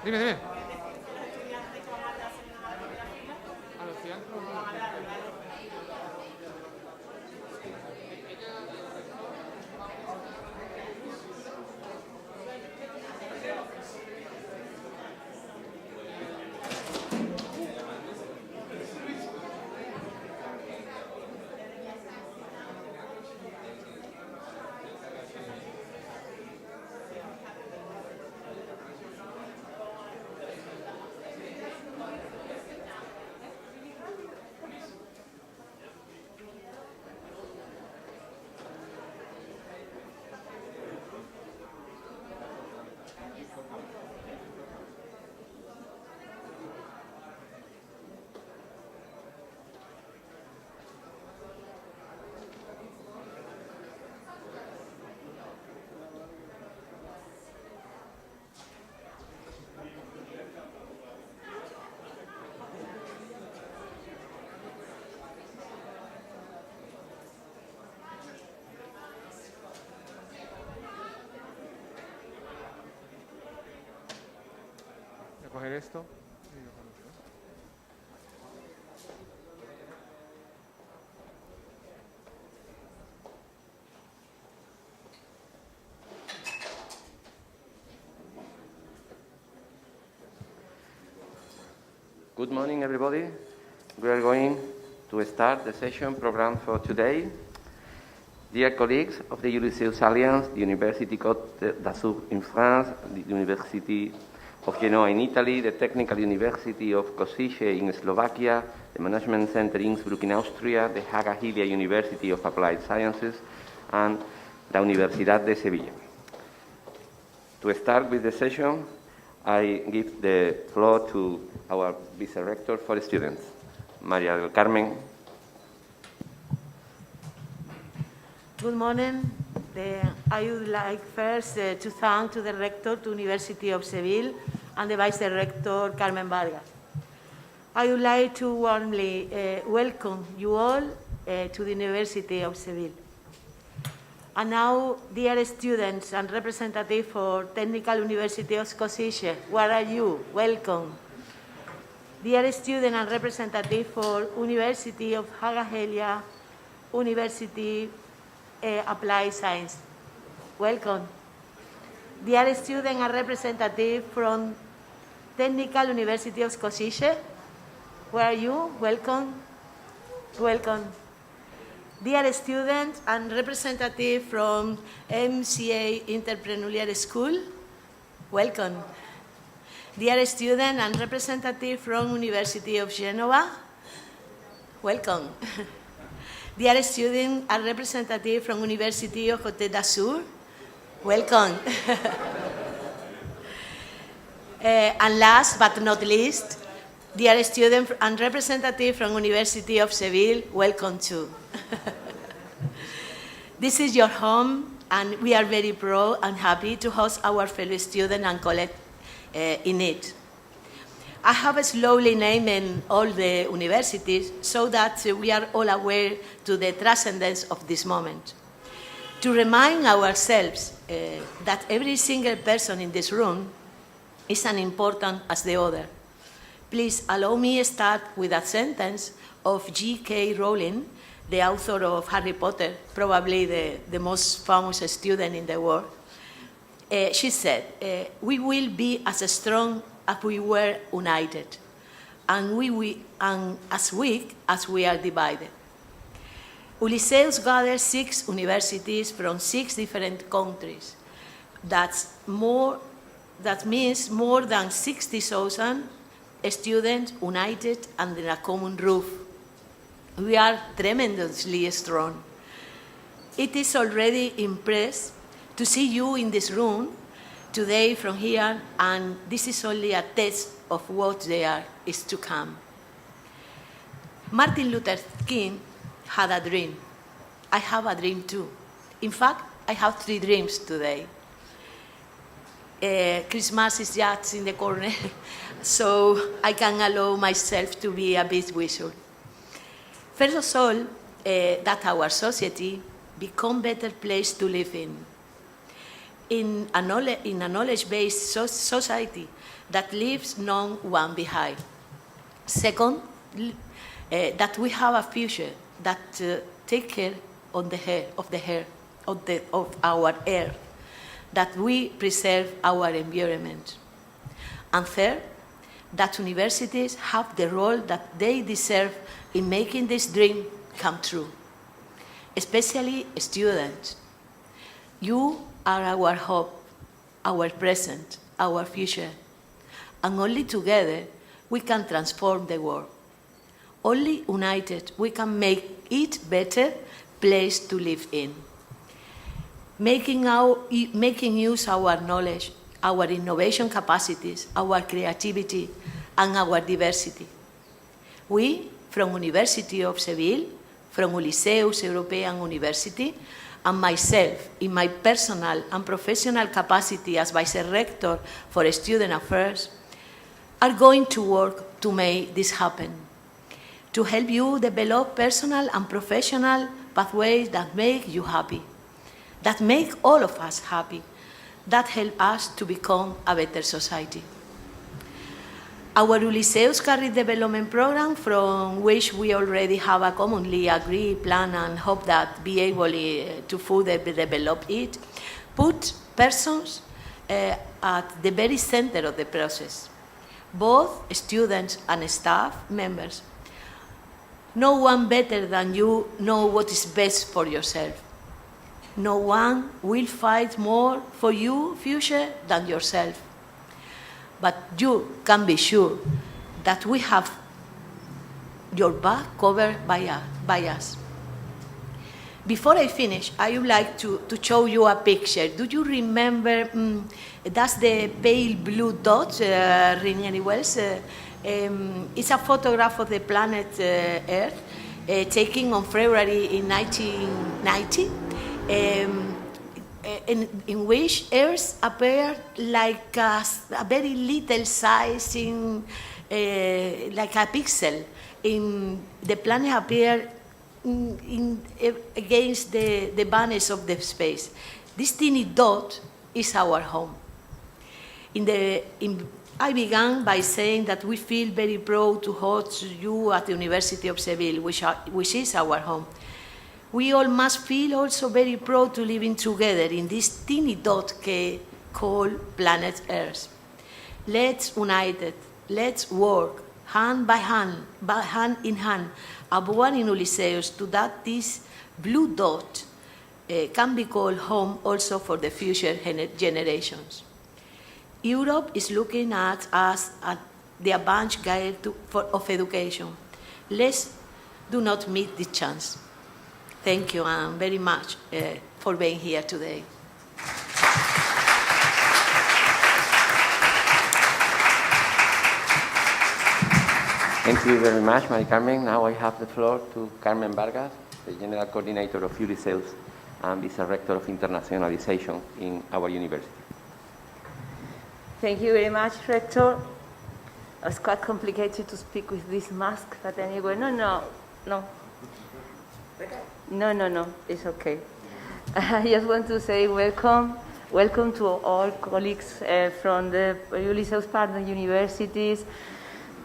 Dime, dime. A los estudiantes. Voy a coger esto. Good morning, everybody. We are going to start the session program for today. Dear colleagues of the Ulysseus Alliance, the University Côte d'Azur in France, the University of Genoa in Italy, the Technical University of Kosice in Slovakia, the Management Center Innsbruck in Austria, the Haaga-Helia University of Applied Sciences, and la Universidad de Sevilla. To start with the session, I give the floor to our Vice-Rector for Students, Maria del Carmen. Good morning. I would like first to thank to the Rector to University of Seville and the Vice-Rector Carmen Vargas. I would like to warmly welcome you all to the University of Seville. And now, dear students and representatives for Technical University of Kosice, where are you? Welcome. Dear students and representatives for University of Haaga-Helia, University Applied Science, welcome. Dear students and representatives from Technical University of Kosice, where are you? Welcome. Welcome. Dear students and representatives from MCA Entrepreneurial School, welcome. Dear students and representatives from University of Genoa, welcome. Dear students and representatives from University of Côte d'Azur, welcome. And last but not least, dear students and representatives from University of Seville, welcome too. This is your home, and we are very proud and happy to host our fellow students and colleagues in it. I have slowly named all the universities so that we are all aware to the transcendence of this moment. To remind ourselves that every single person in this room is as important as the other. Please allow me to start with a sentence of J.K. Rowling, the author of Harry Potter, probably the most famous student in the world. She said, we will be as strong as we were united, and as weak as we are divided. Ulysseus gathered 6 universities from 6 different countries. That means more than 60,000 students united under a common roof. We are tremendously strong. It is already impressive to see you in this room today from here, and this is only a test of what there is to come. Martin Luther King had a dream. I have a dream too. In fact, I have 3 dreams today. Christmas is just in the corner, so I can allow myself to be a bit visual. First of all, that our society become a better place to live in. in a knowledge-based society that leaves no one behind. Second, that we have a future that take care of our earth, that we preserve our environment. And third, that universities have the role that they deserve in making this dream come true, especially students. You are our hope, our present, our future, and only together we can transform the world. Only united we can make it a better place to live in. Making use our knowledge, our innovation capacities, our creativity, and our diversity. We, from University of Seville, from Ulysseus European University, and myself, in my personal and professional capacity as Vice Rector for Student Affairs, are going to work to make this happen, to help you develop personal and professional pathways that make you happy, that make all of us happy, that help us to become a better society. Our Ulysseus Career Development Program, from which we already have a commonly agreed plan and hope that be able to further develop it, put persons at the very center of the process, both students and staff members. No one better than you know what is best for yourself. No one will fight more for your future than yourself. But you can be sure that we have your back covered by us. Before I finish, I would like to show you a picture. Do you remember, that's the pale blue dot, ring any wells? It's a photograph of the planet Earth, taken on February in 1990. In which Earth appeared like a very little size, like a pixel. The planet appeared against the banners of the space. This teeny dot is our home. I began by saying that we feel very proud to host you at the University of Seville, which is our home. We all must feel also very proud to living together in this teeny dot called planet Earth. Let's unite it. Let's work hand by hand in hand, as one in Ulysseus, to that this blue dot can be called home also for the future generations. Europe is looking at us at the avant-garde of education. Let's do not miss this chance. Thank you very much for being here today. Thank you very much, Mari Carmen. Now I have the floor to Carmen Vargas, the General Coordinator of Ulysseus and Vice Rector of Internationalization in our university. Thank you very much, Rector. It's quite complicated to speak with this mask, but anyway, no. No, it's okay. I just want to say welcome to all colleagues from the Ulysseus partner universities,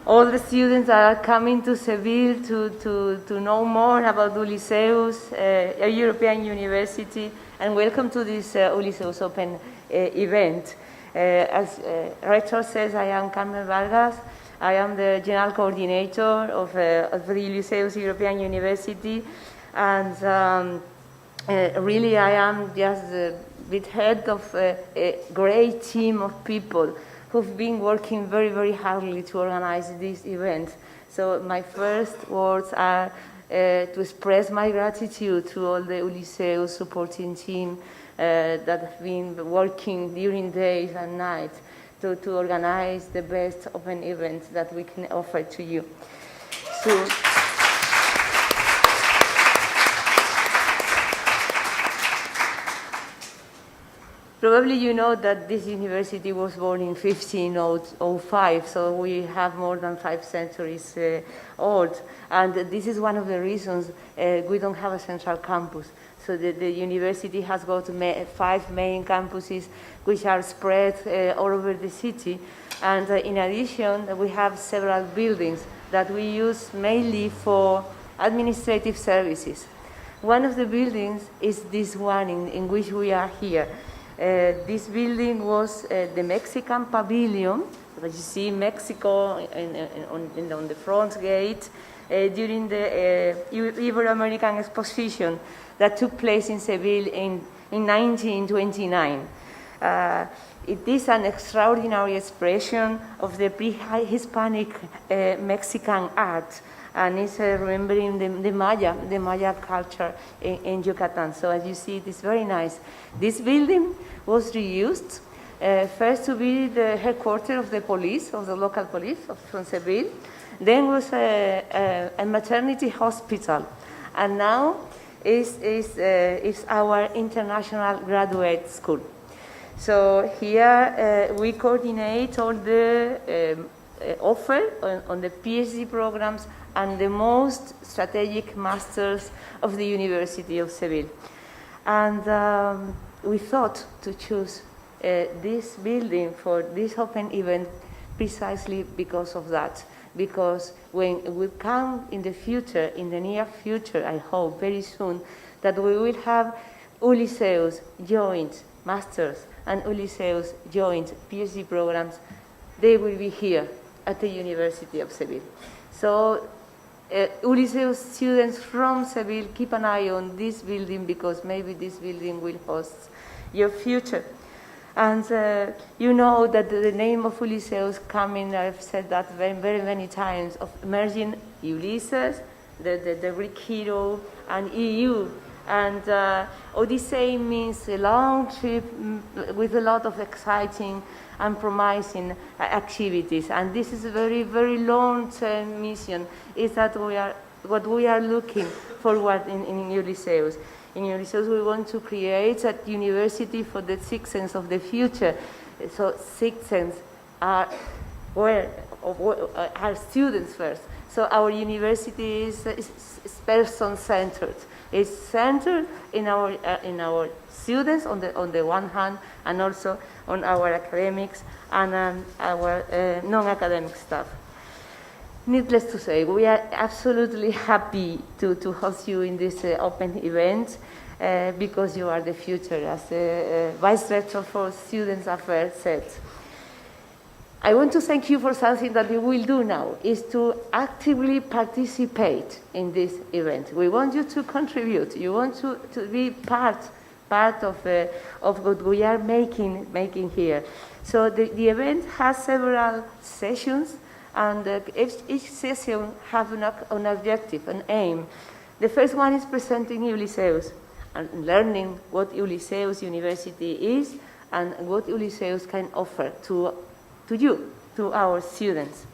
all the students that are coming to Seville to know more about Ulysseus, a European university, and welcome to this Ulysseus Open event. As Rector says, I am Carmen Vargas. I am the General Coordinator of the Ulysseus European University. And really, I am just the head of a great team of people who've been working very, very hardly to organize this event. So my first words are to express my gratitude to all the Ulysseus supporting team that have been working during days and nights to organize the best open events that we can offer to you. So, Probably you know that this university was born in 1505, so we have more than 5 centuries old. And this is one of the reasons we don't have a central campus. So the university has got 5 main campuses which are spread all over the city. And in addition, we have several buildings that we use mainly for administrative services. One of the buildings is this one in which we are here. This building was the Mexican pavilion. You see Mexico on the front gate during the Ibero-American exposition that took place in Seville in 1929. It is an extraordinary expression of the pre-Hispanic Mexican art, and it's remembering the Maya culture in Yucatan. So as you see, it is very nice. This building was reused first to be the headquarters of the police, of the local police from Seville. Then was a maternity hospital, and now is our international graduate school. So here we coordinate all the offer on the PhD programs and the most strategic masters of the University of Seville. And we thought to choose this building for this open event precisely because of that. Because when we come in the future, in the near future, I hope very soon, that we will have Ulysseus joint masters and Ulysseus joint PhD programs, they will be here at the University of Seville. So Ulysseus students from Seville, keep an eye on this building because maybe this building will host your future. And you know that the name of Ulysseus coming, I've said that very, very many times, of merging Ulysses, the Greek hero, and EU. And Odyssey means a long trip with a lot of exciting and promising activities. And this is a very, very long-term mission, is that what we are looking forward in Ulysseus. In Ulysseus, we want to create a university for the citizens of the future. So citizens are students first. So our university is person-centered. It's centered in our students on the one hand, and also on our academics and our non-academic staff. Needless to say, we are absolutely happy to host you in this open event because you are the future, as the Vice Rector for Students Affairs said. I want to thank you for something that you will do now, is to actively participate in this event. We want you to contribute. You want to be part of what we are making here. So the event has several sessions, and each session has an objective, an aim. The first one is presenting Ulysseus and learning what Ulysseus University is and what Ulysseus can offer to you, to our students.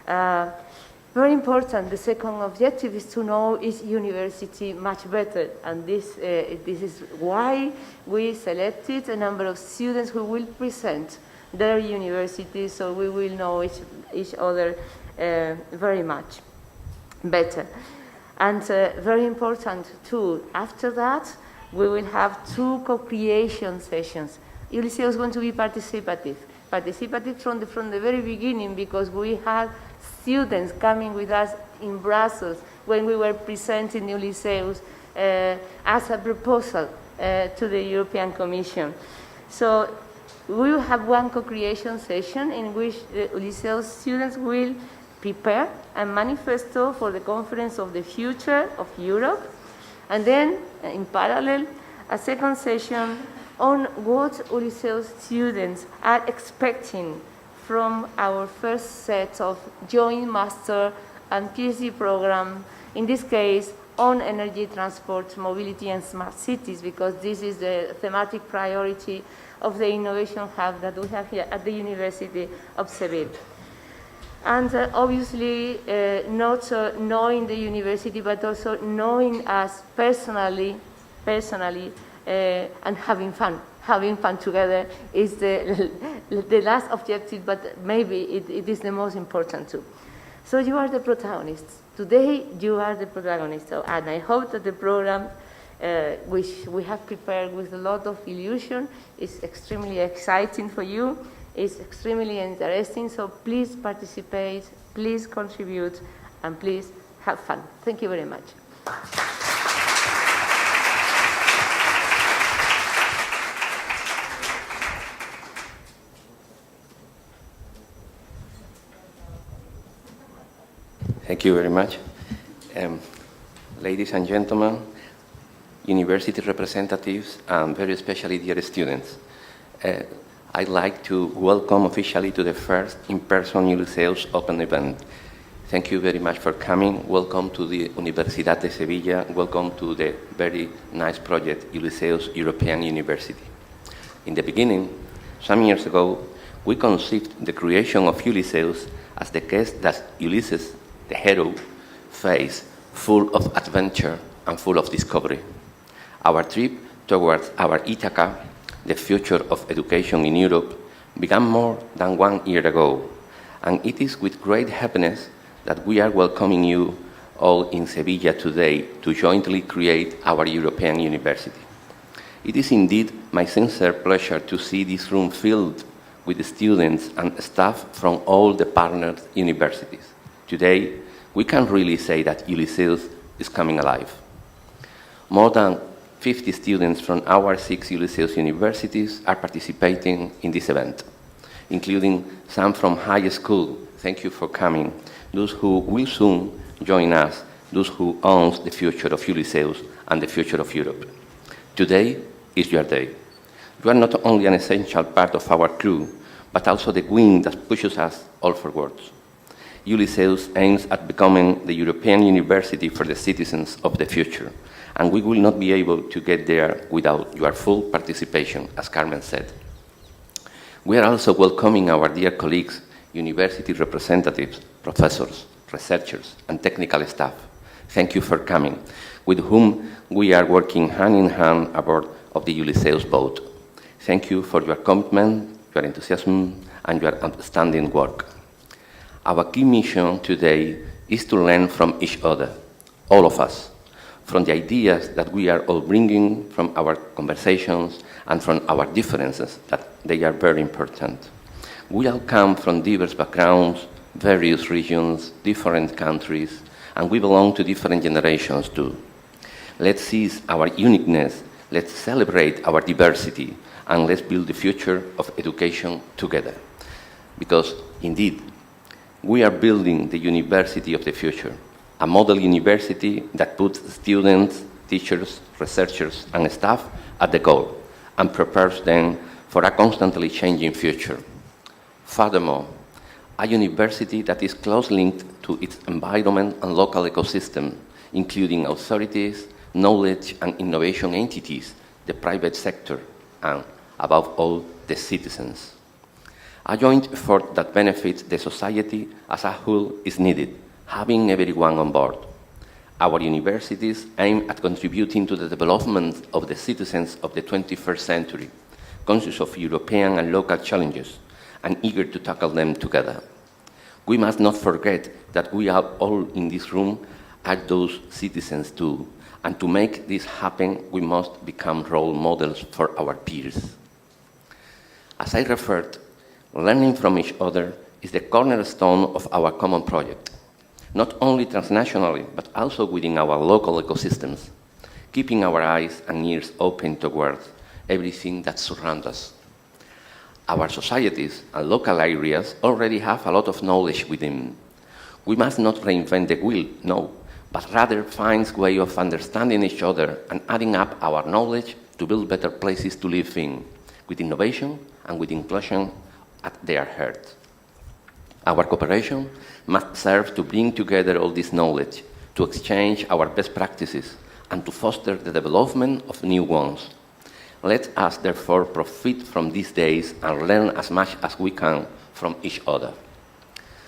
Very important, the second objective is to know each university much better, and this is why we selected a number of students who will present their universities, so we will know each other very much better. And very important too, after that, we will have 2 co-creation sessions. Ulysseus is going to be participative from the very beginning, because we had students coming with us in Brussels when we were presenting Ulysseus as a proposal to the European Commission. So we will have 1 co-creation session in which the Ulysseus students will prepare a manifesto for the Conference of the Future of Europe, and then in parallel a second session on what Ulysseus students are expecting from our first set of joint master and PhD program, in this case on energy, transport, mobility and smart cities, because this is the thematic priority of the Innovation Hub that we have here at the University of Seville. And obviously not knowing the university, but also knowing us personally and having fun having fun together is the last objective, but maybe it is the most important too. So you are the protagonists. Today you are the protagonists, and I hope that the program, which we have prepared with a lot of illusion, is extremely exciting for you, is extremely interesting, so please participate, please contribute, and please have fun. Thank you very much. Thank you very much. Ladies and gentlemen, university representatives, and very especially dear students, I'd like to welcome officially to the first in-person Ulysseus Open Event. Thank you very much for coming. Welcome to the Universidad de Sevilla. Welcome to the very nice project, Ulysseus European University. In the beginning, some years ago, we conceived the creation of Ulysseus as the quest that Ulysses, the hero, faced, full of adventure and full of discovery. Our trip towards our Ithaca, the future of education in Europe, began more than 1 year ago, and it is with great happiness that we are welcoming you all in Sevilla today to jointly create our European University. It is indeed my sincere pleasure to see this room filled with students and staff from all the partner universities. Today, we can really say that Ulysseus is coming alive. More than 50 students from our 6 Ulysseus universities are participating in this event, including some from high school. Thank you for coming. Those who will soon join us, those who own the future of Ulysseus and the future of Europe. Today is your day. You are not only an essential part of our crew, but also the wind that pushes us all forwards. Ulysseus aims at becoming the European university for the citizens of the future, and we will not be able to get there without your full participation, as Carmen said. We are also welcoming our dear colleagues, university representatives, professors, researchers, and technical staff. Thank you for coming, with whom we are working hand in hand aboard of the Ulysseus boat. Thank you for your commitment, your enthusiasm, and your outstanding work. Our key mission today is to learn from each other, all of us, from the ideas that we are all bringing from our conversations and from our differences, that they are very important. We all come from diverse backgrounds, various regions, different countries, and we belong to different generations too. Let's seize our uniqueness, let's celebrate our diversity, and let's build the future of education together. Because, indeed, we are building the university of the future, a model university that puts students, teachers, researchers, and staff at the goal and prepares them for a constantly changing future. Furthermore, a university that is closely linked to its environment and local ecosystem, including authorities, knowledge and innovation entities, the private sector, and, above all, the citizens. A joint effort that benefits the society as a whole is needed, having everyone on board. Our universities aim at contributing to the development of the citizens of the 21st century, conscious of European and local challenges, and eager to tackle them together. We must not forget that we are all in this room are those citizens too, and to make this happen, we must become role models for our peers. As I referred, learning from each other is the cornerstone of our common project, not only transnationally, but also within our local ecosystems, keeping our eyes and ears open towards everything that surrounds us. Our societies and local areas already have a lot of knowledge within. We must not reinvent the wheel, no, but rather find a way of understanding each other and adding up our knowledge to build better places to live in, with innovation and with inclusion at their heart. Our cooperation must serve to bring together all this knowledge, to exchange our best practices, and to foster the development of new ones. Let us therefore profit from these days and learn as much as we can from each other.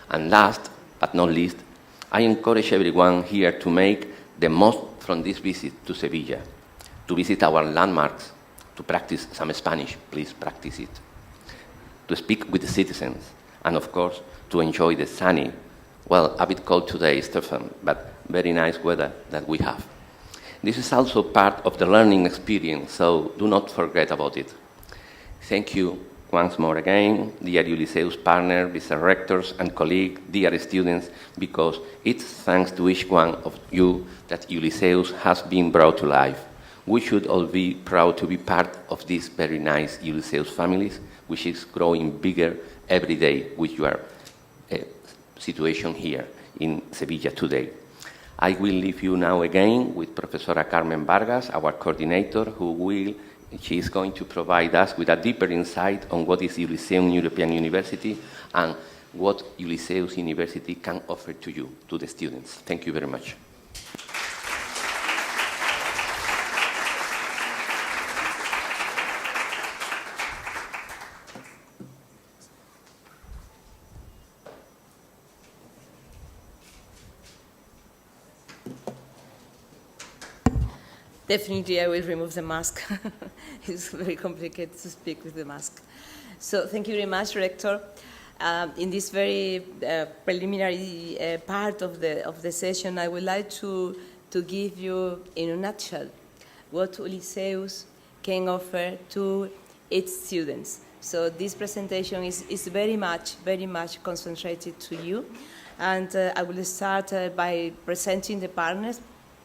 And last but not least, I encourage everyone here to make the most from this visit to Sevilla, to visit our landmarks, to practice some Spanish, please practice it. To speak with the citizens, and of course, to enjoy the sunny, well, a bit cold today, Stefan, but very nice weather that we have. This is also part of the learning experience, so do not forget about it. Thank you once more again, dear Ulysseus partner, Mr. Rectors and colleagues, dear students, because it's thanks to each one of you that Ulysseus has been brought to life. We should all be proud to be part of this very nice Ulysseus family, which is growing bigger every day with your situation here in Seville today. I will leave you now again with Professora Carmen Vargas, our coordinator, she is going to provide us with a deeper insight on what is Ulysseum European University and what Ulysseus University can offer to you, to the students. Thank you very much. Definitely, I will remove the mask. It's very complicated to speak with the mask. So thank you very much, Rector. In this very preliminary part of the session, I would like to give you, in a nutshell, what Ulysseus can offer to its students. So this presentation is very much concentrated to you. And I will start by presenting the partners.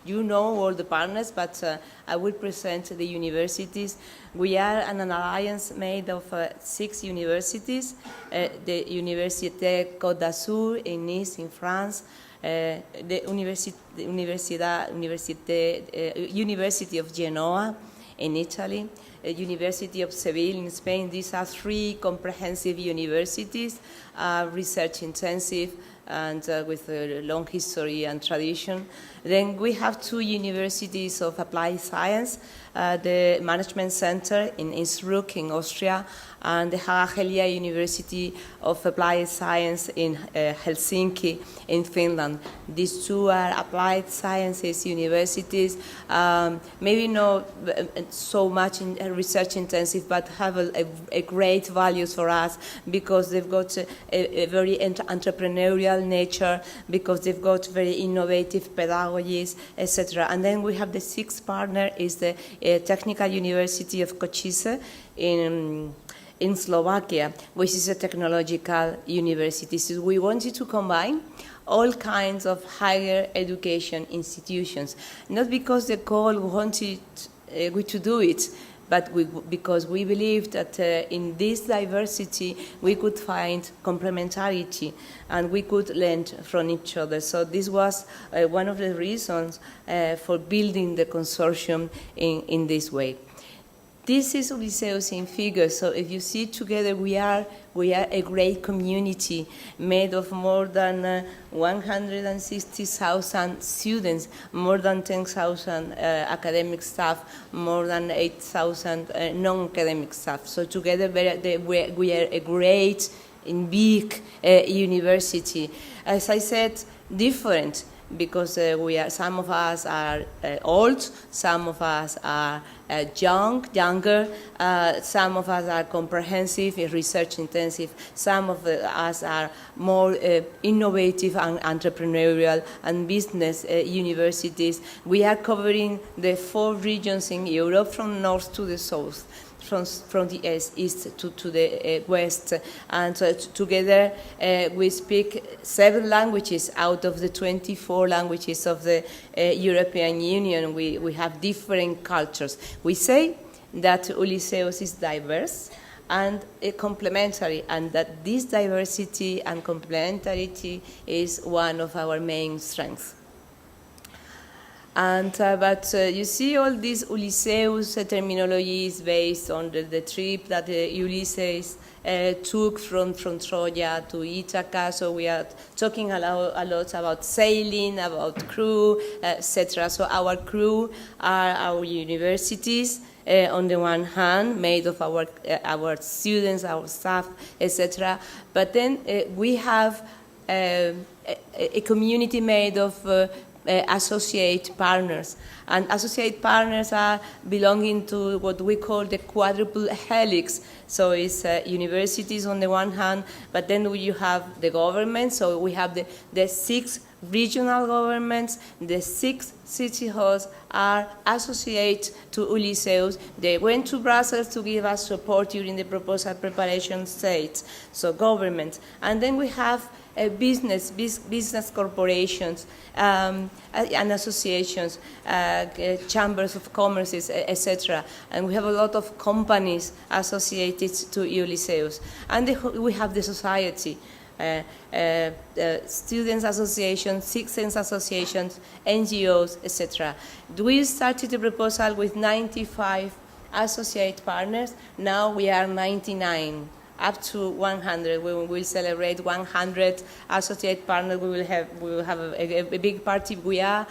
You know all the partners, but I will present the universities. We are an alliance made of 6 universities, the Université Côte d'Azur in Nice in France, the University of Genoa in Italy, University of Seville in Spain. These are 3 comprehensive universities, research intensive, and with a long history and tradition. Then we have 2 universities of applied science, the Management Center in Innsbruck in Austria, and the Haaga-Helia University of Applied Science in Helsinki in Finland. These 2 are applied sciences universities, maybe not so much in research intensive, but have a great values for us because they've got a very entrepreneurial nature, because they've got very innovative pedagogies, etc. And then we have the 6th partner is the Technical University of Kosice in Slovakia, which is a technological university. So we wanted to combine all kinds of higher education institutions, not because the goal wanted we to do it, but because we believe that in this diversity we could find complementarity and we could learn from each other. So this was one of the reasons for building the consortium in this way. This is Ulysseus in figures. So if you see together, we are a great community made of more than 160,000 students, more than 10,000 academic staff, more than 8,000 non-academic staff. So together we are a great and big university. As I said, different, because some of us are old, some of us are younger, some of us are comprehensive, research intensive, some of us are more innovative and entrepreneurial and business universities. We are covering the 4 regions in Europe, from north to the south, from the east to the west, and together we speak 7 languages out of the 24 languages of the European Union. We have different cultures. We say that Ulysseus is diverse and complementary, and that this diversity and complementarity is one of our main strengths. But you see, all these Ulysseus terminology is based on the trip that Ulysses took from Troja to Ithaca. So we are talking a lot about sailing, about crew, etc. So our crew are our universities, on the one hand, made of our students, our staff, etc. But then we have a community made of associate partners. And associate partners are belonging to what we call the quadruple helix. So it's universities on the one hand, but then you have the government. So we have the 6 regional governments, the 6 city halls are associated to Ulysseus. They went to Brussels to give us support during the proposal preparation stage, so government. And then we have business corporations and associations, chambers of commerce, etc. And we have a lot of companies associated to Ulysseus. And we have the society. Students associations, citizens associations, NGOs, etc. We started the proposal with 95 associate partners. Now we are 99, up to 100. We will celebrate 100 associate partners. We will have a big party. We are.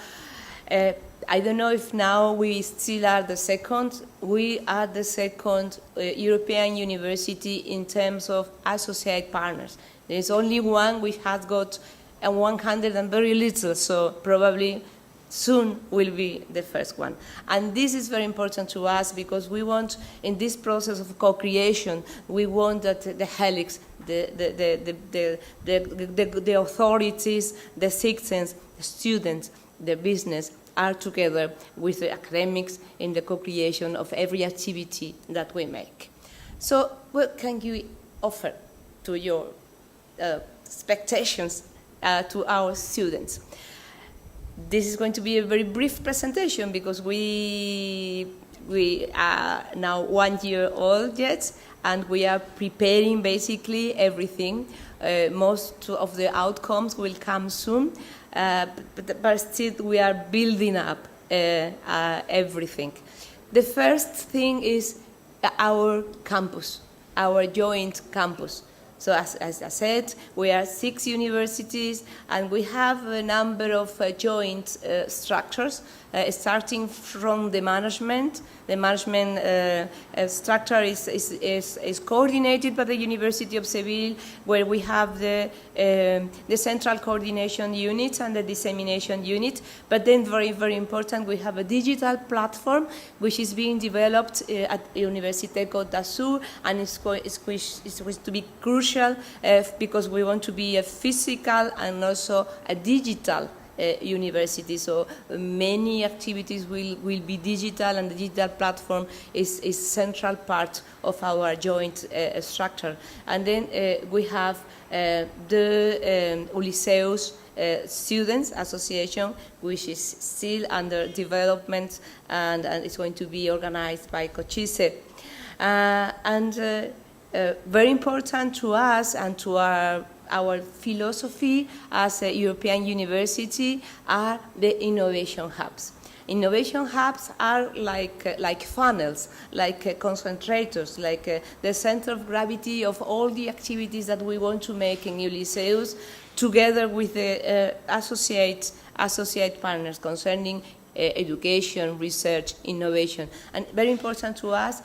I don't know if now we still are the second. We are the second European university in terms of associate partners. There is only one which has got 100 and very little, so probably soon will be the first one. And this is very important to us because we want, in this process of co-creation, we want that the helix, the authorities, the citizens, the students, the business, are together with the academics in the co-creation of every activity that we make. So what can you offer to your expectations to our students? This is going to be a very brief presentation because we are now 1 year old yet, and we are preparing basically everything. Most of the outcomes will come soon, but still we are building up everything. The first thing is our campus, our joint campus. So as I said, we are 6 universities, and we have a number of joint structures, starting from the management. The management structure is coordinated by the University of Seville, where we have the central coordination unit and the dissemination unit. But then, very, very important, we have a digital platform which is being developed at Université Côte d'Azur, and it's going to be crucial because we want to be a physical and also a digital university. So many activities will be digital, and the digital platform is central part of our joint structure. And then we have the Ulysseus Students Association, which is still under development, and it's going to be organized by Kosice. Very important to us and to our philosophy as a European university are the innovation hubs. Innovation hubs are like funnels, like concentrators, like the center of gravity of all the activities that we want to make in Ulysseus, together with the associate partners concerning education, research, innovation. And very important to us,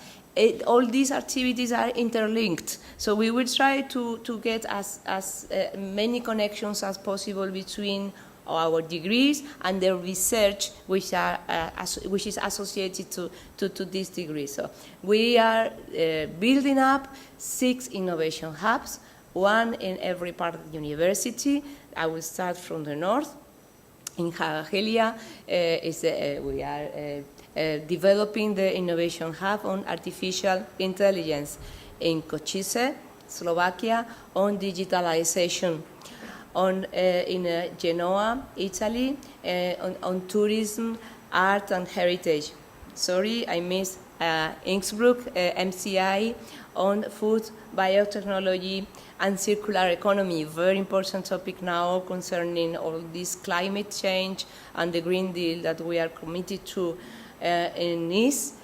all these activities are interlinked. So we will try to get as many connections as possible between our degrees and the research which is associated to this degree. So we are building up 6 innovation hubs, 1 in every part of the university. I will start from the north. In Haaga-Helia, we are developing the innovation hub on artificial intelligence. In Kosice, Slovakia, on digitalization. In Genoa, Italy, on tourism, art and heritage. Sorry, I missed Innsbruck, MCI, on food, biotechnology, and circular economy. Very important topic now concerning all this climate change and the Green Deal that we are committed to. In Nice,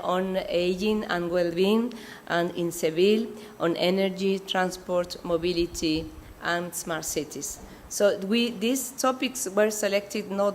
on aging and well-being, and in Seville, on energy, transport, mobility, and smart cities. So these topics were selected not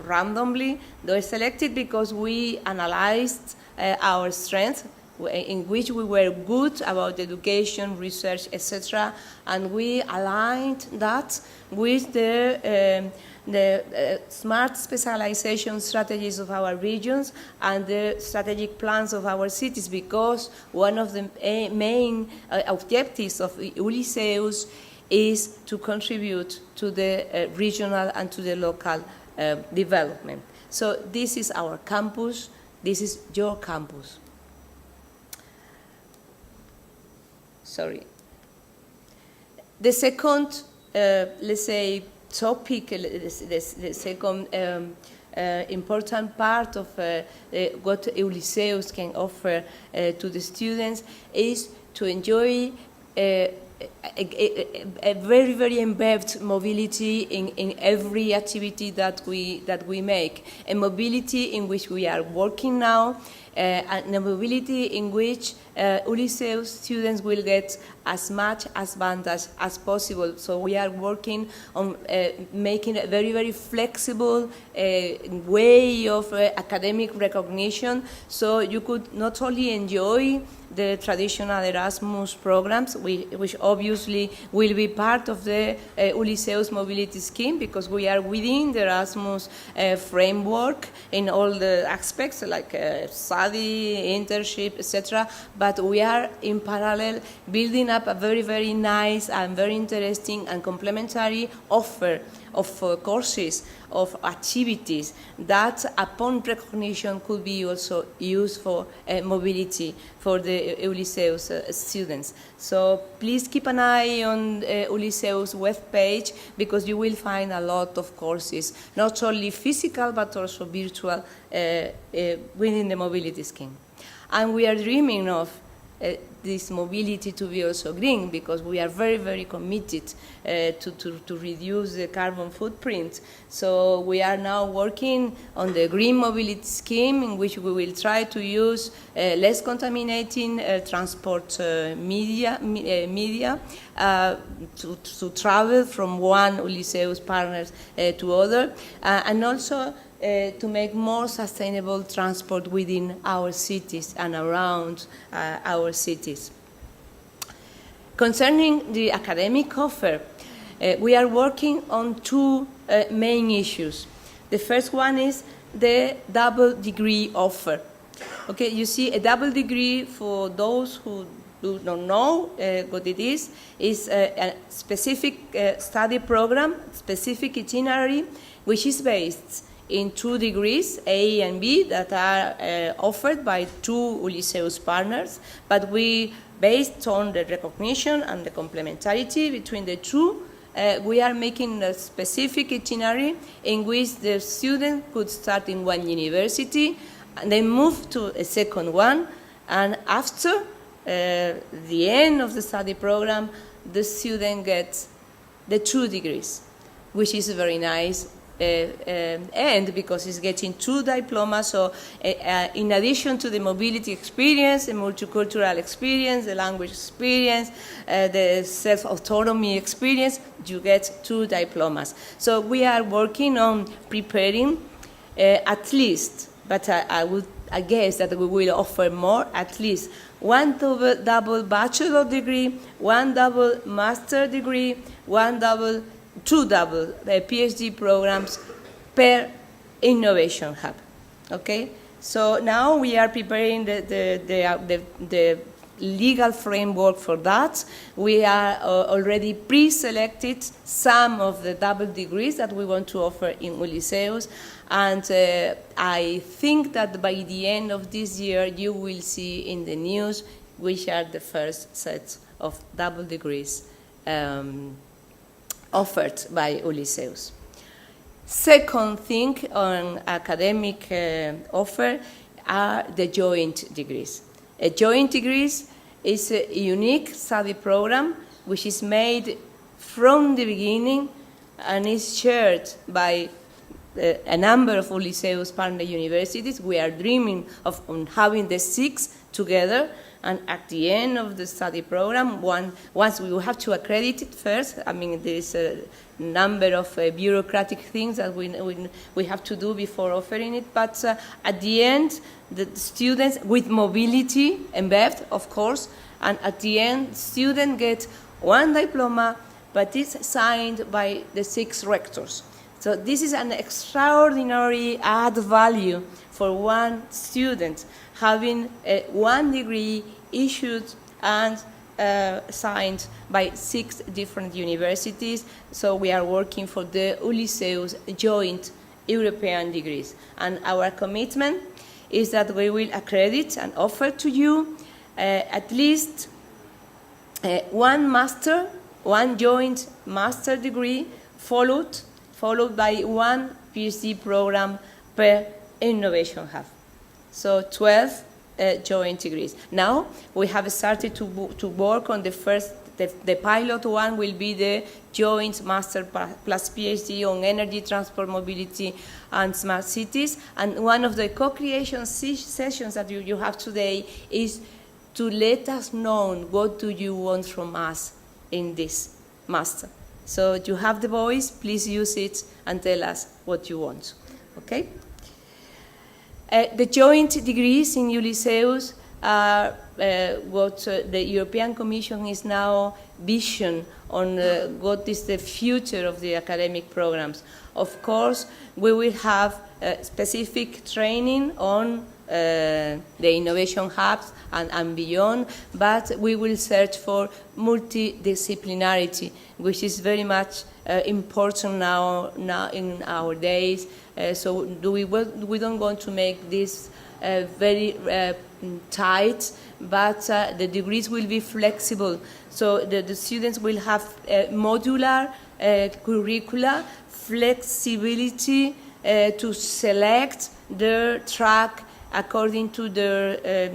randomly. They were selected because we analyzed our strengths, in which we were good about education, research, etc., and we aligned that with the the smart specialization strategies of our regions and the strategic plans of our cities, because one of the main objectives of Ulysseus is to contribute to the regional and to the local development. So this is our campus, this is your campus. Sorry. The second, let's say, topic, the second important part of what Ulysseus can offer to the students is to enjoy a very, very embedded mobility in every activity that we make, a mobility in which we are working now, and a mobility in which Ulysseus students will get as much advantage as possible. So we are working on making a very, very flexible way of academic recognition, so you could not only enjoy the traditional Erasmus programs, which obviously will be part of the Ulysseus mobility scheme, because we are within the Erasmus framework in all the aspects, like study, internship, etc. But we are in parallel building up a very, very nice and very interesting and complementary offer of courses, of activities that upon recognition could be also used for mobility for the Ulysseus students. So please keep an eye on Ulysseus webpage, because you will find a lot of courses, not only physical but also virtual within the mobility scheme. And we are dreaming of this mobility to be also green, because we are very, very committed to reduce the carbon footprint. So we are now working on the green mobility scheme, in which we will try to use less contaminating transport media to travel from one Ulysseus partners to other, and also to make more sustainable transport within our cities and around our cities. Concerning the academic offer, we are working on two main issues. The first one is the double degree offer. Okay, you see, a double degree, for those who do not know what it is a specific study program, specific itinerary, which is based in 2 degrees, A and B, that are offered by 2 Ulysseus partners, but we, based on the recognition and the complementarity between the two, we are making a specific itinerary in which the student could start in one university and then move to a second one, and after the end of the study program, the student gets the 2 degrees, which is very nice. And because he's getting 2 diplomas, so in addition to the mobility experience, the multicultural experience, the language experience, the self-autonomy experience, you get 2 diplomas. So we are working on preparing at least, but I guess that we will offer more, at least 1 double bachelor degree, 1 double master degree, 2 double PhD programs per innovation hub. Okay, so now we are preparing the legal framework for that. We are already pre-selected some of the double degrees that we want to offer in Ulysseus, and I think that by the end of this year you will see in the news which are the first sets of double degrees offered by Ulysseus. Second thing on academic offer are the joint degrees. A joint degrees is a unique study program which is made from the beginning and is shared by a number of Ulysseus partner universities. We are dreaming of having the 6 together, and at the end of the study program, once we will have to accredit it first. I mean, there is a number of bureaucratic things that we have to do before offering it, but at the end, the students with mobility embedded, of course, and at the end, students get 1 diploma, but it's signed by the 6 rectors. So this is an extraordinary add value for one student, having one degree issued and signed by 6 different universities. So we are working for the Ulysseus joint European degrees. And our commitment is that we will accredit and offer to you at least one joint master degree followed by one PhD program per innovation hub. So 12 joint degrees. Now we have started to work on the first, the pilot one will be the joint master plus PhD on energy, transport, mobility, and smart cities. And one of the co-creation sessions that you have today is to let us know what do you want from us in this master. So you have the voice, please use it and tell us what you want, okay? The joint degrees in Ulysseus are what the European Commission is now vision on what is the future of the academic programs. Of course, we will have specific training on the innovation hubs and beyond, but we will search for multidisciplinarity, which is very much important now in our days. So we don't want to make this very tight, but the degrees will be flexible. So the students will have modular curricula, flexibility to select their track according to their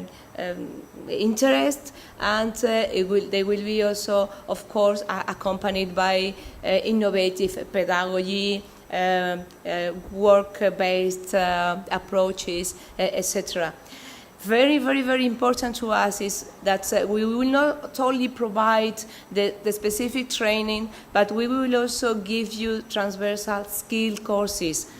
interest, and they will be also, of course, accompanied by innovative pedagogy, work-based approaches, etc. Very, very, very important to us is that we will not only provide the specific training, but we will also give you transversal skill courses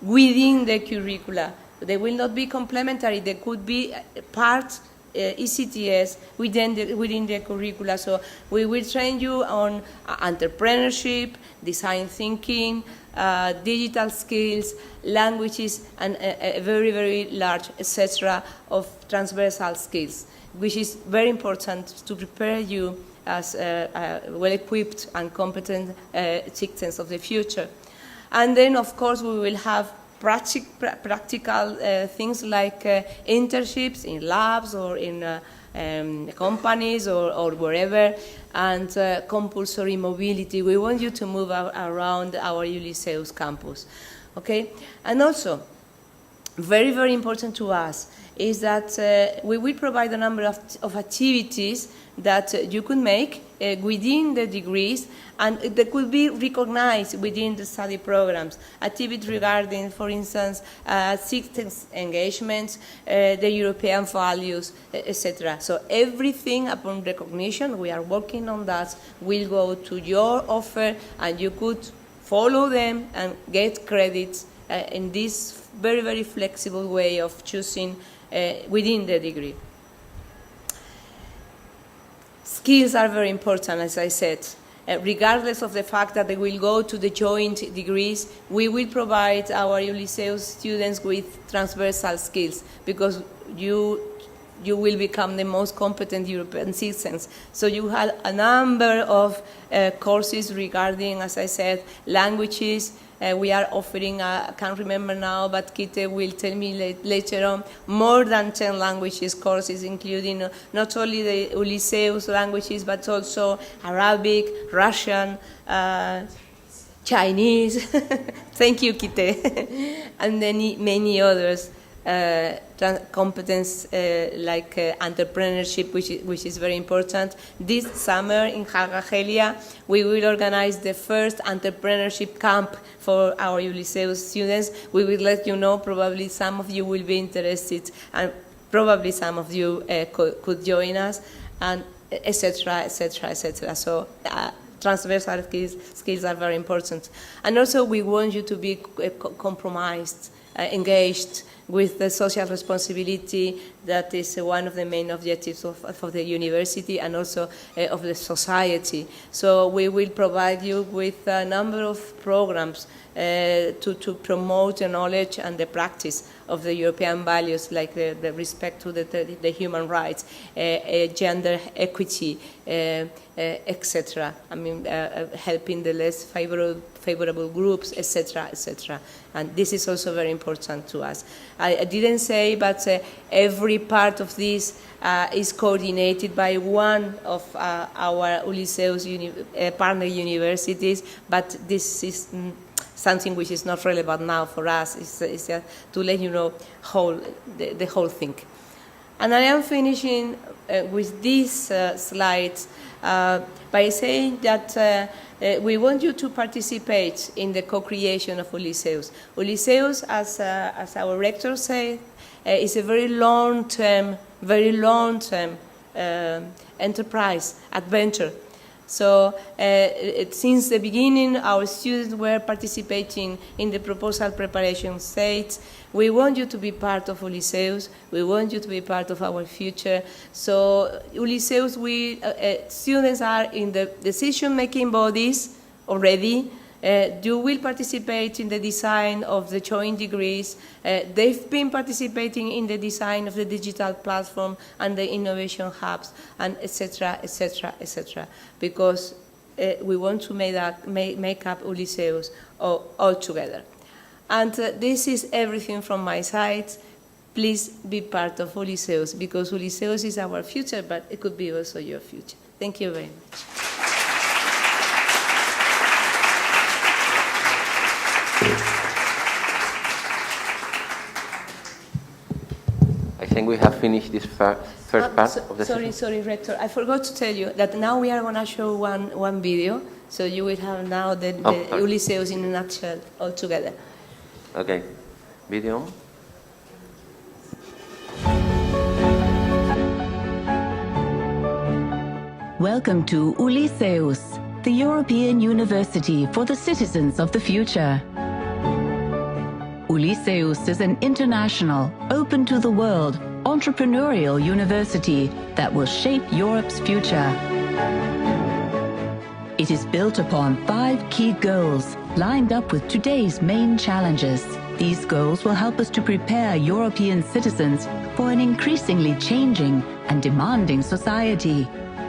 within the curricula. They will not be complementary. They could be part ECTS within the curricula. So we will train you on entrepreneurship, design thinking, digital skills, languages, and a very, very large etc. of transversal skills, which is very important to prepare you as well-equipped and competent citizens of the future. And then, of course, we will have practical things like internships in labs or in companies or wherever, and compulsory mobility. We want you to move around our Ulysseus campus, okay? And also, very, very important to us is that we will provide a number of activities that you could make within the degrees, and they could be recognized within the study programs. Activities regarding, for instance, citizens' engagement, the European values, etc. So everything upon recognition, we are working on that, will go to your offer, and you could follow them and get credits in this very, very flexible way of choosing within the degree. Skills are very important, as I said. Regardless of the fact that they will go to the joint degrees, we will provide our Ulysseus students with transversal skills, because you will become the most competent European citizens. So you have a number of courses regarding, as I said, languages. We are offering, I can't remember now, but Kite will tell me later on, more than 10 languages courses, including not only the Ulysseus languages, but also Arabic, Russian, Chinese, thank you, Kite, and many others. Competence like entrepreneurship, which is very important. This summer in Haaga-Helia, we will organize the first entrepreneurship camp for our Ulysseus students. We will let you know. Probably some of you will be interested, and probably some of you could join us, and etc., etc., etc. So transversal skills are very important. And also, we want you to be compromised, engaged with the social responsibility that is one of the main objectives of the university and also of the society. So we will provide you with a number of programs to promote the knowledge and the practice of the European values, like the respect to the human rights, gender equity, etc. I mean, helping the less favorable groups, etc., etc. And this is also very important to us. I didn't say, but every part of this is coordinated by one of our Ulysseus partner universities, but this is something which is not relevant now for us. It's to let you know the whole thing. And I am finishing with these slides by saying that we want you to participate in the co-creation of Ulysseus. Ulysseus, as our rector said, is a very long-term enterprise, adventure. So since the beginning, our students were participating in the proposal preparation stage. We want you to be part of Ulysseus. We want you to be part of our future. So Ulysseus, students are in the decision-making bodies already. You will participate in the design of the joint degrees. They've been participating in the design of the digital platform and the innovation hubs, and etc., etc., etc. Because we want to make up Ulysseus all together. And this is everything from my side. Please be part of Ulysseus, because Ulysseus is our future, but it could be also your future. Thank you very much. I think we have finished this first part of the session. Sorry, Rector. I forgot to tell you that now we are going to show one video, so you will have now the Ulysseus in a nutshell all together. Okay. Video. Welcome to Ulysseus, the European University for the citizens of the future. Ulysseus is an international, open-to-the-world, entrepreneurial university that will shape Europe's future. It is built upon 5 key goals lined up with today's main challenges. These goals will help us to prepare European citizens for an increasingly changing and demanding society.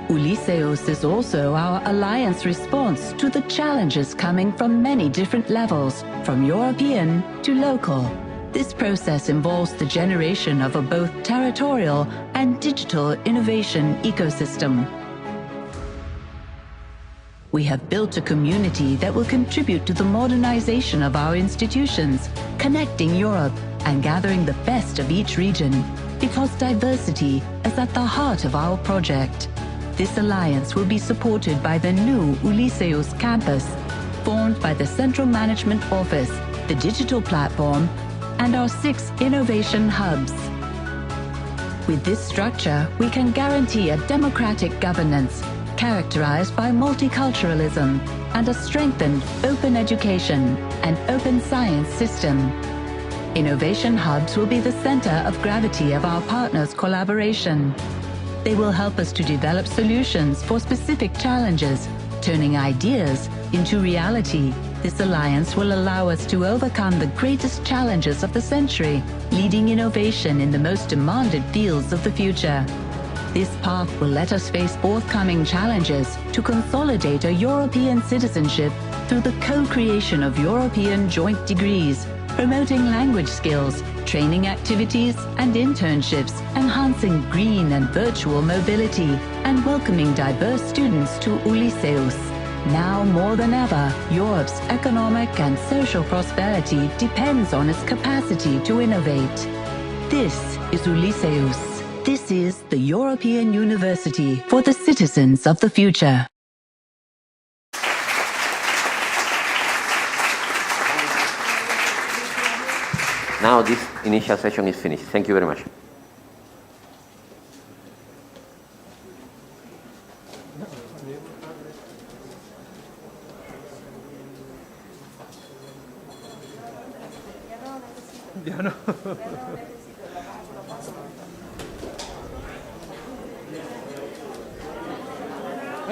Ulysseus is also our alliance response to the challenges coming from many different levels, from European to local. This process involves the generation of a both territorial and digital innovation ecosystem. We have built a community that will contribute to the modernization of our institutions, connecting Europe and gathering the best of each region, because diversity is at the heart of our project. This alliance will be supported by the new Ulysseus campus, formed by the Central Management Office, the digital platform, and our 6 innovation hubs. With this structure, we can guarantee a democratic governance characterized by multiculturalism and a strengthened open education and open science system. Innovation hubs will be the center of gravity of our partners' collaboration. They will help us to develop solutions for specific challenges, turning ideas into reality. This alliance will allow us to overcome the greatest challenges of the century, leading innovation in the most demanded fields of the future. This path will let us face forthcoming challenges to consolidate a European citizenship through the co-creation of European joint degrees, promoting language skills, training activities and internships, enhancing green and virtual mobility, and welcoming diverse students to Ulysseus. Now more than ever, Europe's economic and social prosperity depends on its capacity to innovate. This is Ulysseus. This is the European University for the citizens of the future. Now this initial session is finished. Thank you very much. Ya no.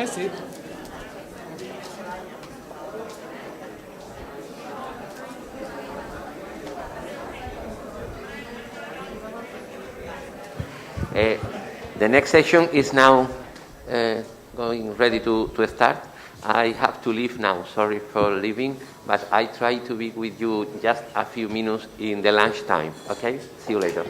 Sí. The next session is now ready to start. I have to leave now. Sorry for leaving, but I try to be with you just a few minutes in the lunch time. Okay? See you later.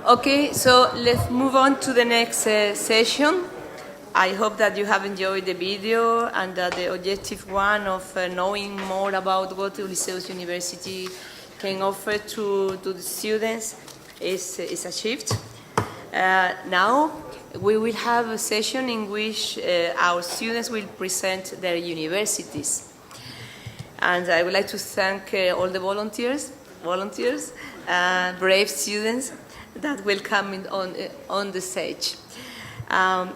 Okay, so let's move on to the next session. I hope that you have enjoyed the video and that the objective one of knowing more about what Ulysseus University can offer to the students is achieved. Now we will have a session in which our students will present their universities. And I would like to thank all the volunteers, brave students that will come in on the stage.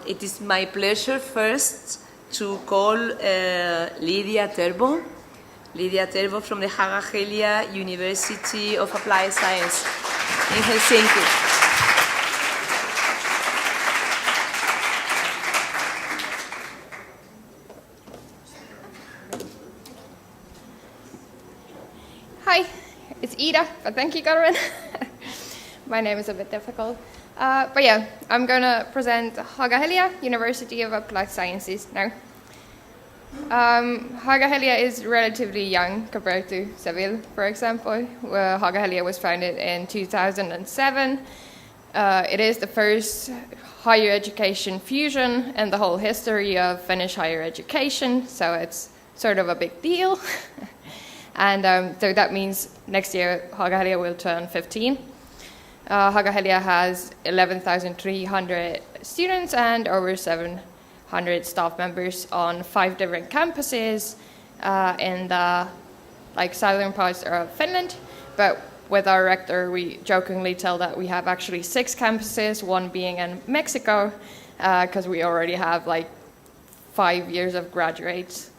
It is my pleasure first to call Lydia Terbo from the Haaga-Helia University of Applied Science in Helsinki. Hi, it's Ida, but thank you, Carmen. My name is a bit difficult. But yeah, I'm going to present Haaga-Helia University of Applied Sciences now. Haaga-Helia is relatively young compared to Seville, for example. Haaga-Helia was founded in 2007. It is the first higher education fusion in the whole history of Finnish higher education, so it's sort of a big deal. And so that means next year Haaga-Helia will turn 15. Haaga-Helia has 11,300 students and over 700 staff members on 5 different campuses in the southern parts of Finland. But with our rector, we jokingly tell that we have actually 6 campuses, one being in Mexico, because we already have 5 years of graduates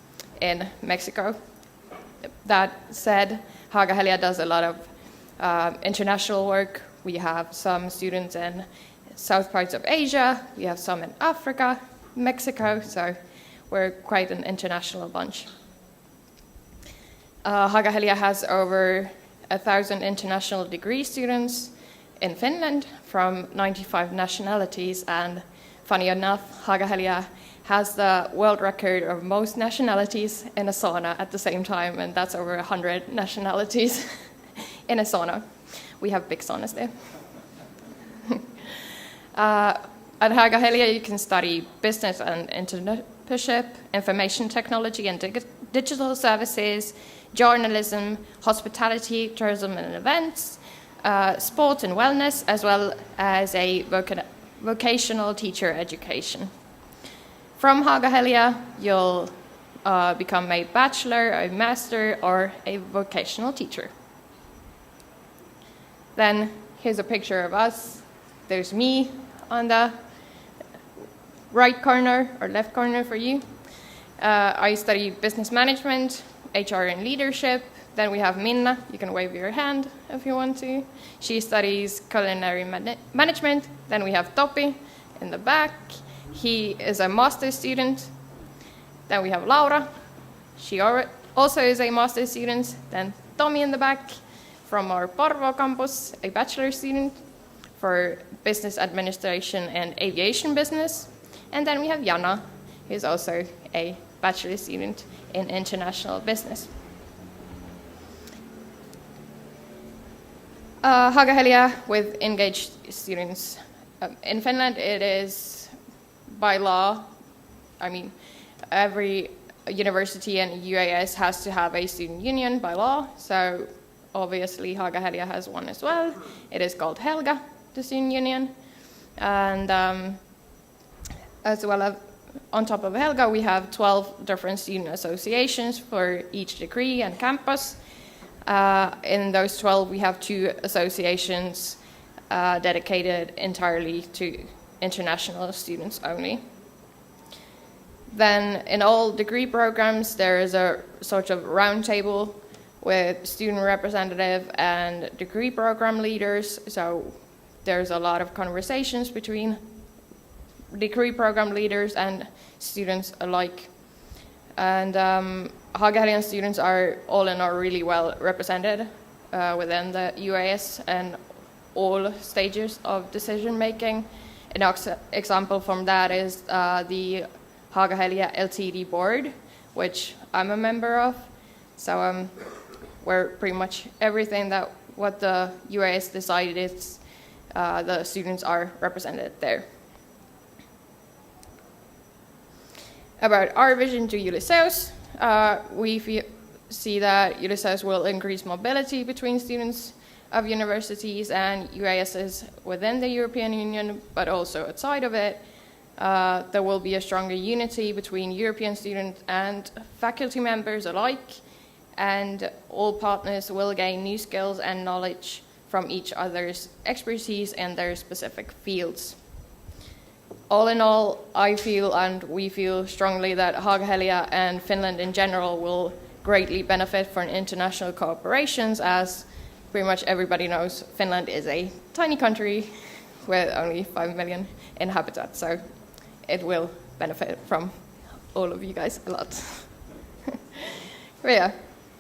in Mexico. That said, Haaga-Helia does a lot of international work. We have some students in south parts of Asia, we have some in Africa, Mexico, so we're quite an international bunch. Haaga-Helia has over 1,000 international degree students in Finland from 95 nationalities, and funny enough, Haaga-Helia has the world record of most nationalities in a sauna at the same time, and that's over 100 nationalities in a sauna. We have big saunas there. At Haaga-Helia, you can study business and entrepreneurship, information technology and digital services, journalism, hospitality, tourism and events, sport and wellness, as well as a vocational teacher education. From Haaga-Helia, you'll become a bachelor, a master, or a vocational teacher. Then here's a picture of us. There's me on the right corner, or left corner for you. I study business management, HR and leadership, Then we have Minna. You can wave your hand if you want to. She studies culinary management. Then we have Topi in the back. He is a master's student. Then we have Laura. She also is a master's student. Then Tommy in the back from our Porvoo campus, a bachelor student for business administration and aviation business. And then we have Jana, who is also a bachelor student in international business. Haaga-Helia with engaged students. In Finland, it is by law, every university and UAS has to have a student union by law, so obviously Haaga-Helia has one as well. It is called Helga, the student union. And as well as on top of Helga, we have 12 different student associations for each degree and campus. In those 12, we have 2 associations dedicated entirely to international students only. Then in all degree programs, there is a sort of round table with student representative and degree program leaders. So there's a lot of conversations between degree program leaders and students alike. And Haaga-Helian students are all in all really well represented within the UAS and all stages of decision making. An example from that is the Haaga-Helia LTD board, which I'm a member of. So where pretty much everything that what the UAS decided is the students are represented there. About our vision to Ulysseus, we see that Ulysseus will increase mobility between students of universities and UASs within the European Union, but also outside of it. There will be a stronger unity between European students and faculty members alike, and all partners will gain new skills and knowledge from each other's expertise in their specific fields. All in all, I feel and we feel strongly that Haaga-Helia and Finland in general will greatly benefit from international cooperations, as pretty much everybody knows Finland is a tiny country with only 5 million inhabitants, so it will benefit from all of you guys a lot. But yeah,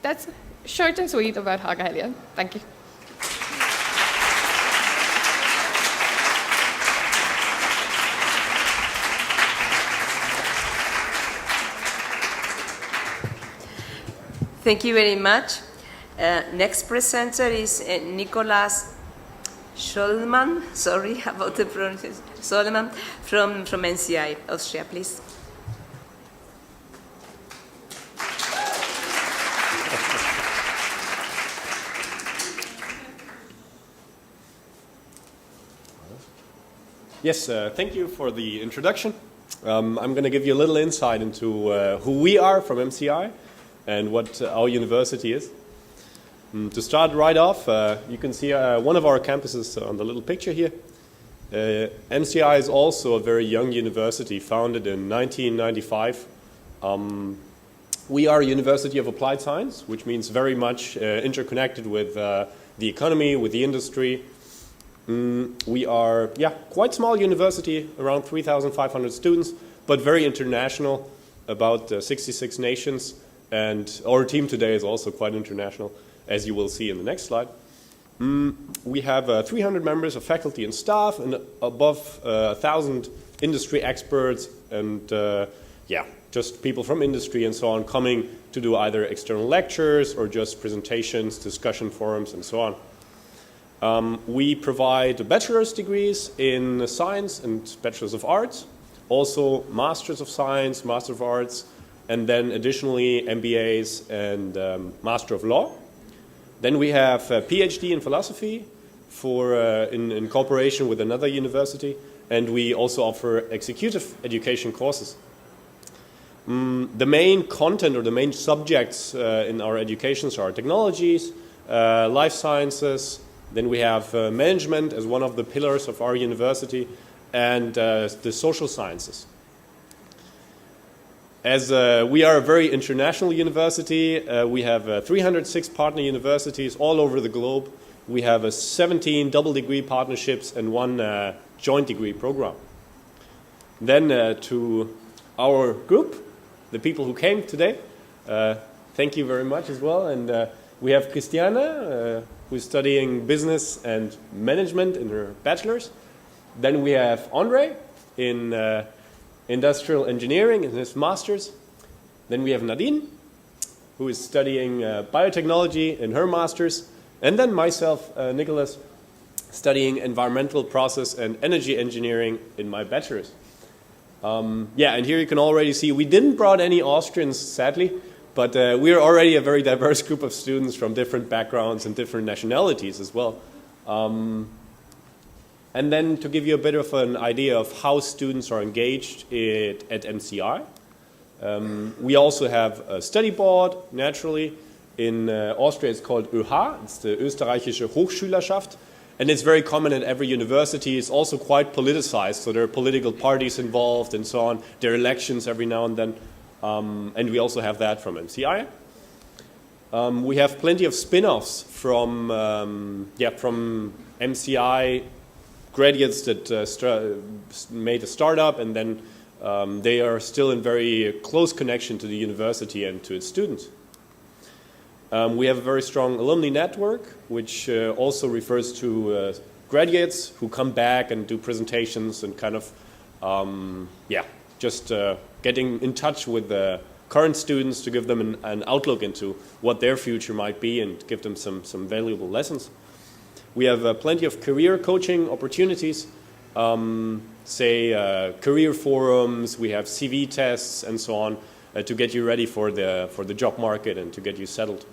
that's short and sweet about Haaga-Helia. Thank you. Thank you very much. Next presenter is Nicolas Schollmann, sorry about the pronunciation, Schollmann from NCI, Austria, please. Yes, thank you for the introduction. I'm going to give you a little insight into who we are from MCI and what our university is. To start right off, you can see one of our campuses on the little picture here. MCI is also a very young university, founded in 1995. We are a university of applied science, which means very much interconnected with the economy, with the industry. We are, quite small university, around 3,500 students, but very international, about 66 nations. And our team today is also quite international, as you will see in the next slide. We have 300 members of faculty and staff, and above 1,000 industry experts, and just people from industry and so on coming to do either external lectures or just presentations, discussion forums, and so on. We provide bachelor's degrees in science and bachelor's of arts, also masters of science, master of arts, and then additionally MBAs and master of law. Then we have a PhD in philosophy in cooperation with another university, and we also offer executive education courses. The main content or the main subjects in our educations are technologies, life sciences, then we have management as one of the pillars of our university, and the social sciences. As we are a very international university, we have 306 partner universities all over the globe. We have 17 double degree partnerships and 1 joint degree program. Then to our group, the people who came today, thank you very much as well. And we have Christiana, who's studying business and management in her bachelor's. Then we have Andre in industrial engineering in his master's. Then we have Nadine, who is studying biotechnology in her master's. And then myself, Nicholas, studying environmental process and energy engineering in my bachelor's. Yeah, and here you can already see we didn't brought any Austrians, sadly, but we are already a very diverse group of students from different backgrounds and different nationalities as well. And then to give you a bit of an idea of how students are engaged at MCI, we also have a study board, naturally. In Austria it's called ÖH, it's the Österreichische Hochschülerschaft, and it's very common at every university. It's also quite politicized, so there are political parties involved and so on. There are elections every now and then, and we also have that from MCI. We have plenty of spin-offs from MCI graduates that made a startup, and then they are still in very close connection to the university and to its students. We have a very strong alumni network, which also refers to graduates who come back and do presentations and kind of, just getting in touch with the current students to give them an outlook into what their future might be and give them some valuable lessons. We have plenty of career coaching opportunities, career forums, we have CV tests and so on to get you ready for the job market and to get you settled.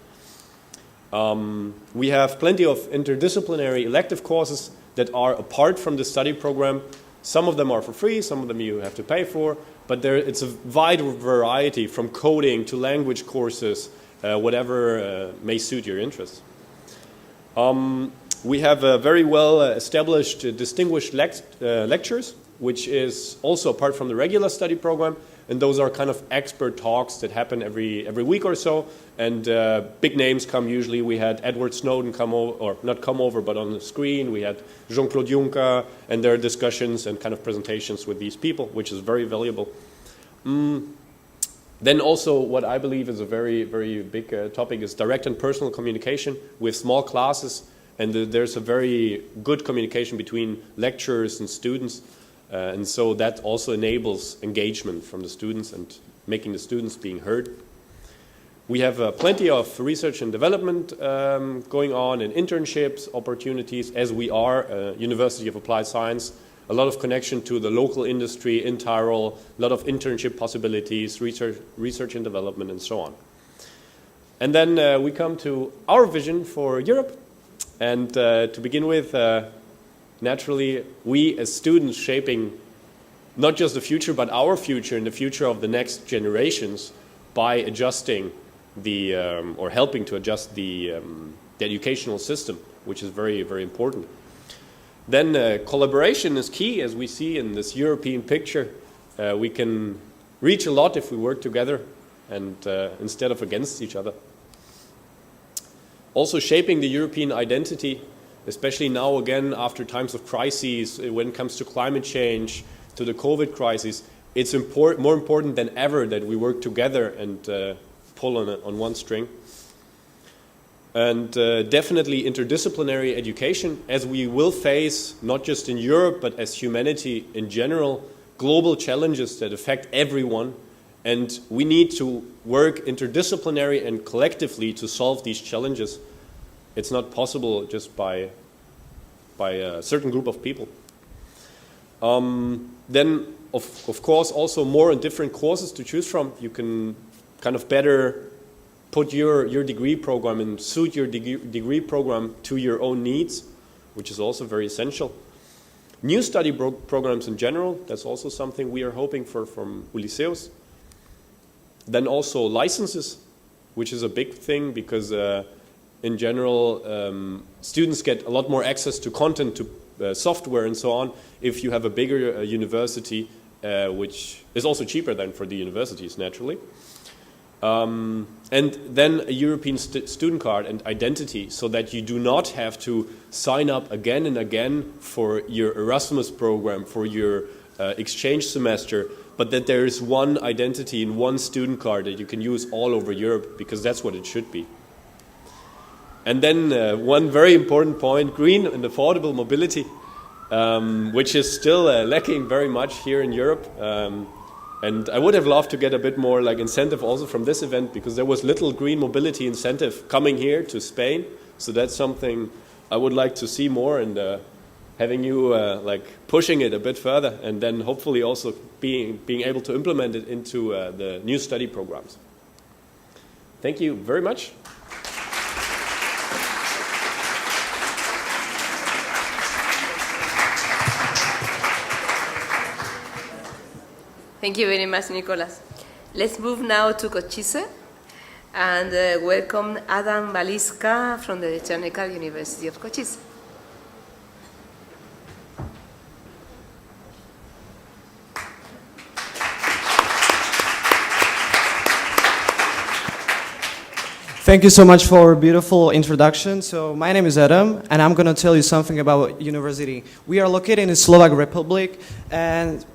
We have plenty of interdisciplinary elective courses that are apart from the study program. Some of them are for free, some of them you have to pay for, but it's a wide variety from coding to language courses, whatever may suit your interests. We have very well established distinguished lectures, which is also apart from the regular study program, and those are kind of expert talks that happen every week or so, and big names come usually. We had Edward Snowden come over, or not come over, but on the screen. We had Jean-Claude Juncker, and there are discussions and kind of presentations with these people, which is very valuable. Then also what I believe is a very, very big topic is direct and personal communication with small classes, and there's a very good communication between lecturers and students. And so that also enables engagement from the students and making the students being heard. We have plenty of research and development going on, and internships, opportunities, as we are a University of Applied Science. A lot of connection to the local industry in Tyrol, a lot of internship possibilities, research and development, and so on. And then we come to our vision for Europe. And to begin with, naturally, we as students shaping not just the future, but our future and the future of the next generations by adjusting or helping to adjust the educational system, which is very, very important. Then collaboration is key, as we see in this European picture. We can reach a lot if we work together and instead of against each other. Also shaping the European identity, especially now again after times of crises, when it comes to climate change, to the COVID crisis, it's more important than ever that we work together and pull on one string. And definitely interdisciplinary education, as we will face, not just in Europe, but as humanity in general, global challenges that affect everyone. And we need to work interdisciplinary and collectively to solve these challenges. It's not possible just by a certain group of people. Then, of course, also more and different courses to choose from. You can kind of better put your degree program and suit your degree program to your own needs, which is also very essential. New study programs in general, that's also something we are hoping for from Ulysseus. Then also licenses, which is a big thing because in general students get a lot more access to content, to software and so on, if you have a bigger university which is also cheaper than for the universities, naturally. And then a European student card and identity, so that you do not have to sign up again and again for your Erasmus program, for your exchange semester, but that there is one identity and one student card that you can use all over Europe, because that's what it should be. And then one very important point, green and affordable mobility, which is still lacking very much here in Europe. And I would have loved to get a bit more like incentive also from this event, because there was little green mobility incentive coming here to Spain. So that's something I would like to see more, and having you like pushing it a bit further, and then hopefully also being able to implement it into the new study programs. Thank you very much. Thank you very much, Nicolas. Let's move now to Kosice and welcome Adam Baliska from the Technical University of Kosice. Thank you so much for a beautiful introduction. So my name is Adam, and I'm going to tell you something about university. We are located in the Slovak Republic, and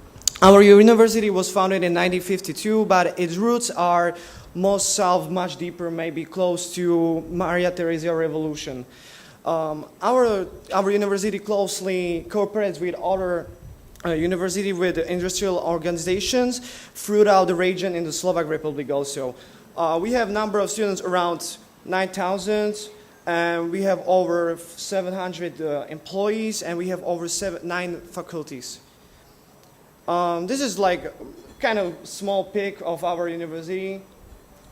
our university was founded in 1952, but its roots are most south, much deeper, maybe close to Maria Theresia Revolution. Our university closely cooperates with other universities, with industrial organizations throughout the region in the Slovak Republic also. We have a number of students around 9,000, and we have over 700 employees, and we have over 9 faculties. This is like kind of small pic of our university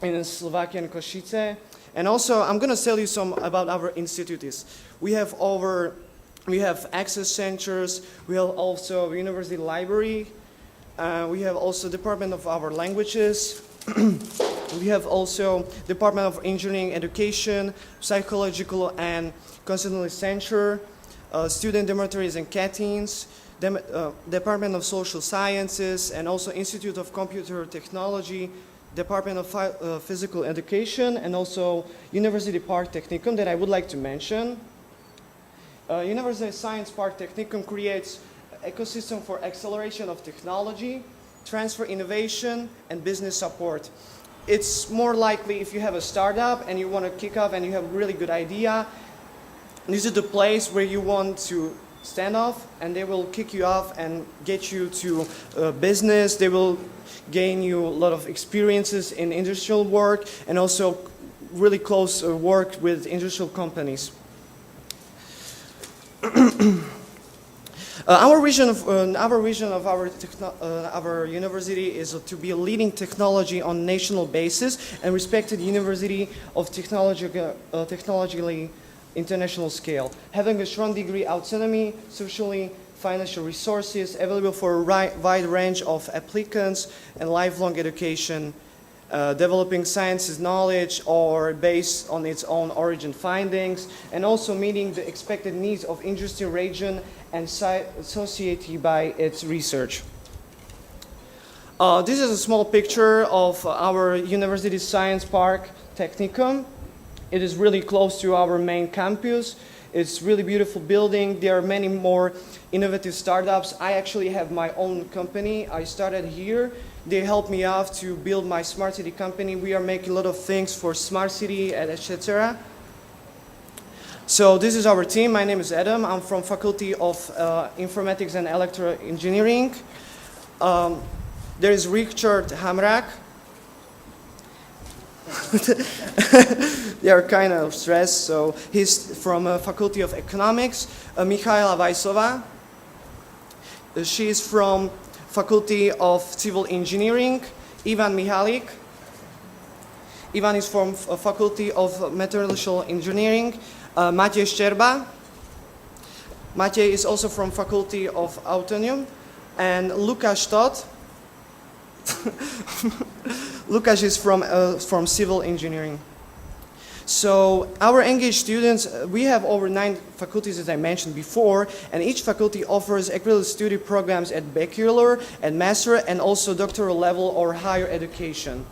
in Slovakian Kosice. And also, I'm going to tell you some about our institutes. We have access centers, we have also university library, we have also Department of our languages, we have also Department of Engineering Education, Psychological and Constitutional Center, student dormitories and canteens, Department of Social Sciences, and also Institute of Computer Technology, Department of Physical Education, and also University Park Technicum that I would like to mention. University Science Park Technicum creates an ecosystem for acceleration of technology, transfer innovation, and business support. It's more likely if you have a startup and you want to kick off and you have a really good idea, this is the place where you want to stand off, and they will kick you off and get you to business. They will gain you a lot of experiences in industrial work and also really close work with industrial companies. Our vision of our university is to be a leading technology on national basis and respected university of technologically international scale, having a strong degree autonomy, socially, financial resources available for a wide range of applicants, and lifelong education, developing sciences knowledge or based on its own origin findings, and also meeting the expected needs of industry, region, and society by its research. This is a small picture of our University Science Park Technicum. It is really close to our main campus. It's a really beautiful building. There are many more innovative startups. I actually have my own company. I started here. They helped me out to build my smart city company. We are making a lot of things for smart city, etc. So this is our team. My name is Adam. I'm from Faculty of Informatics and Electrical Engineering. There is Richard Hamrak. They are kind of stressed, so he's from Faculty of Economics. Michaela Vajsová, she is from Faculty of Civil Engineering. Ivan Mihalik. Ivan is from Faculty of Meteorological Engineering. Matej Ščerba. Matej is also from Faculty of Autonomium. And Lukáš Todt. Lukáš is from Civil Engineering. So our engaged students, we have over 9 faculties as I mentioned before, and each faculty offers equivalent study programs at bachelor, at master, and also doctoral level or higher education.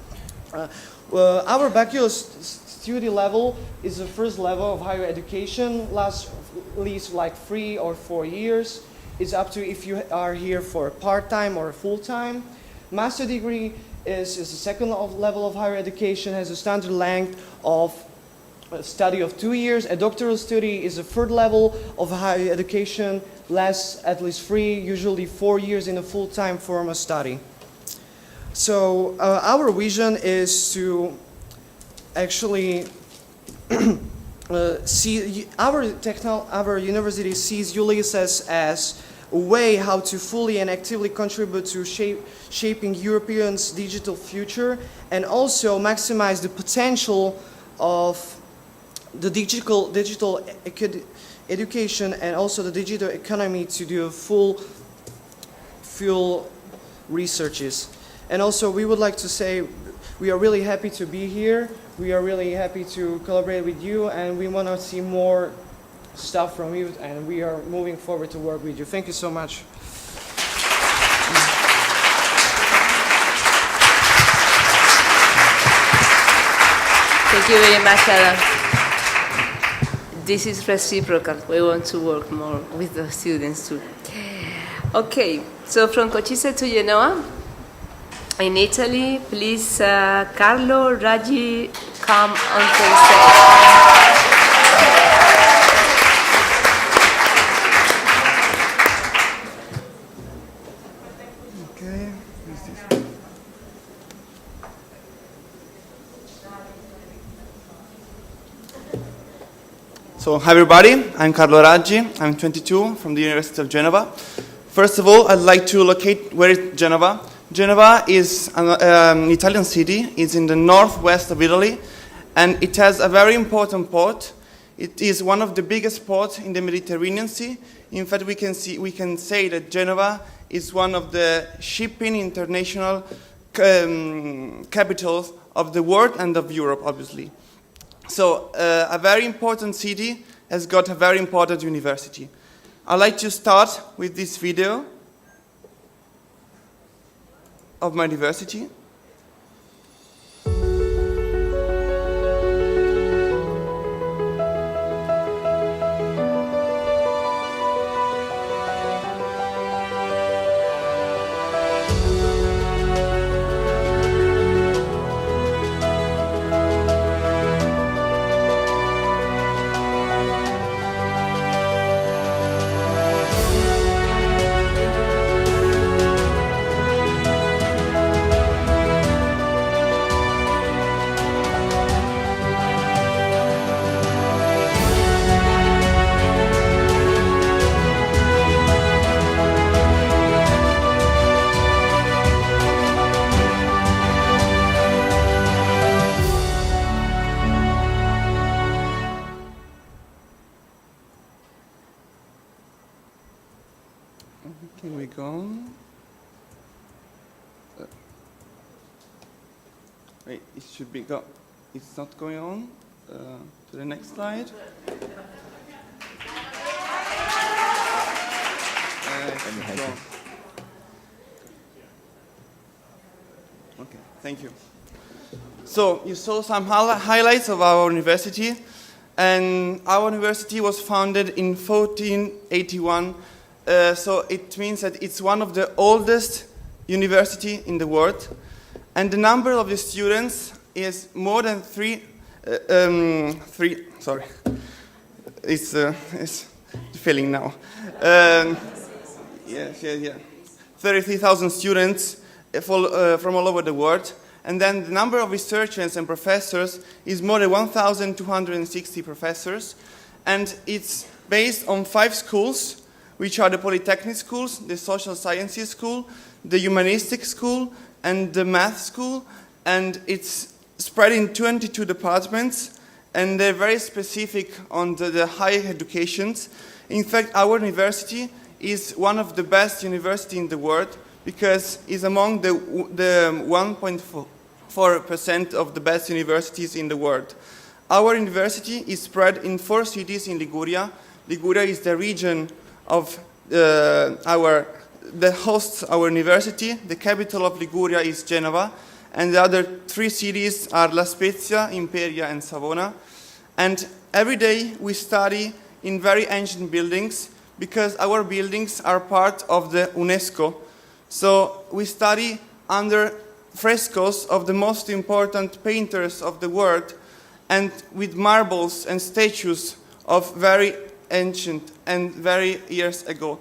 Our bachelor study level is the first level of higher education, lasts at least like 3 or 4 years. It's up to if you are here for part-time or full-time. Master degree is the second level of higher education, has a standard length of a study of 2 years. A doctoral study is the third level of higher education, lasts at least 3, usually 4 years in a full-time form of study. So our vision is to actually see our university sees Ulysses as a way how to fully and actively contribute to shaping Europeans' digital future, and also maximize the potential of the digital education and also the digital economy to do full researches. And also we would like to say we are really happy to be here. We are really happy to collaborate with you, and we want to see more stuff from you, and we are moving forward to work with you. Thank you so much. Thank you very much, Adam. This is reciprocal. We want to work more with the students too. Okay, so from Kosice to Genoa, in Italy, please, Carlo Raggi, come onto the stage. Okay, So, hi everybody, I'm Carlo Raggi, I'm 22 from the University of Genova. First of all, I'd like to locate where is Genova. Genova is an Italian city, it's in the northwest of Italy, and it has a very important port. It is one of the biggest ports in the Mediterranean Sea. In fact, we can say that Genova is one of the shipping international capitals of the world and of Europe, obviously. So a very important city has got a very important university. I'd like to start with this video of my university. Can we go? Wait, it should be go. It's not going on. To the next slide. Okay, thank you. So you saw some highlights of our university, and our university was founded in 1481. So it means that it's one of the oldest university in the world, and the number of the students is more than sorry, it's failing now. Yeah. 33,000 students from all over the world, and then the number of researchers and professors is more than 1,260 professors, and it's based on 5 schools, which are the Polytechnic schools, the Social Sciences school, the Humanistic school, and the Math school, and it's spread in 22 departments, and they're very specific on the higher educations. In fact, our university is one of the best universities in the world because it's among the 1.4% of the best universities in the world. Our university is spread in 4 cities in Liguria. Liguria is the region of that hosts our university. The capital of Liguria is Genoa, and the other 3 cities are La Spezia, Imperia, and Savona. And every day we study in very ancient buildings because our buildings are part of the UNESCO. So we study under frescoes of the most important painters of the world and with marbles and statues of very ancient and very years ago.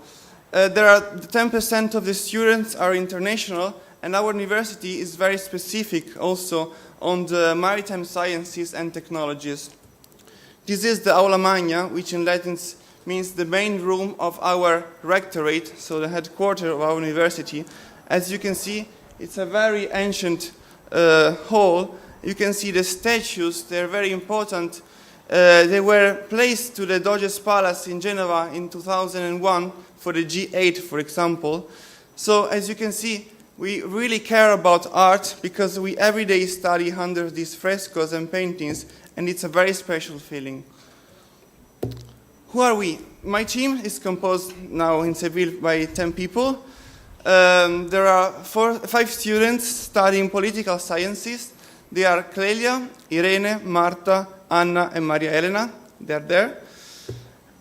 10% of the students are international, and our university is very specific also on the maritime sciences and technologies. This is the Aula Magna, which in Latin means the main room of our rectorate, so the headquarters of our university. As you can see, it's a very ancient hall. You can see the statues, they're very important. They were placed to the Doge's Palace in Genoa in 2001 for the G8, for example. So as you can see, we really care about art because we every day study under these frescoes and paintings, and it's a very special feeling. Who are we? My team is composed now in Seville by 10 people. There are 5 students studying political sciences. They are Clelia, Irene, Marta, Anna, and Maria Elena. They are there.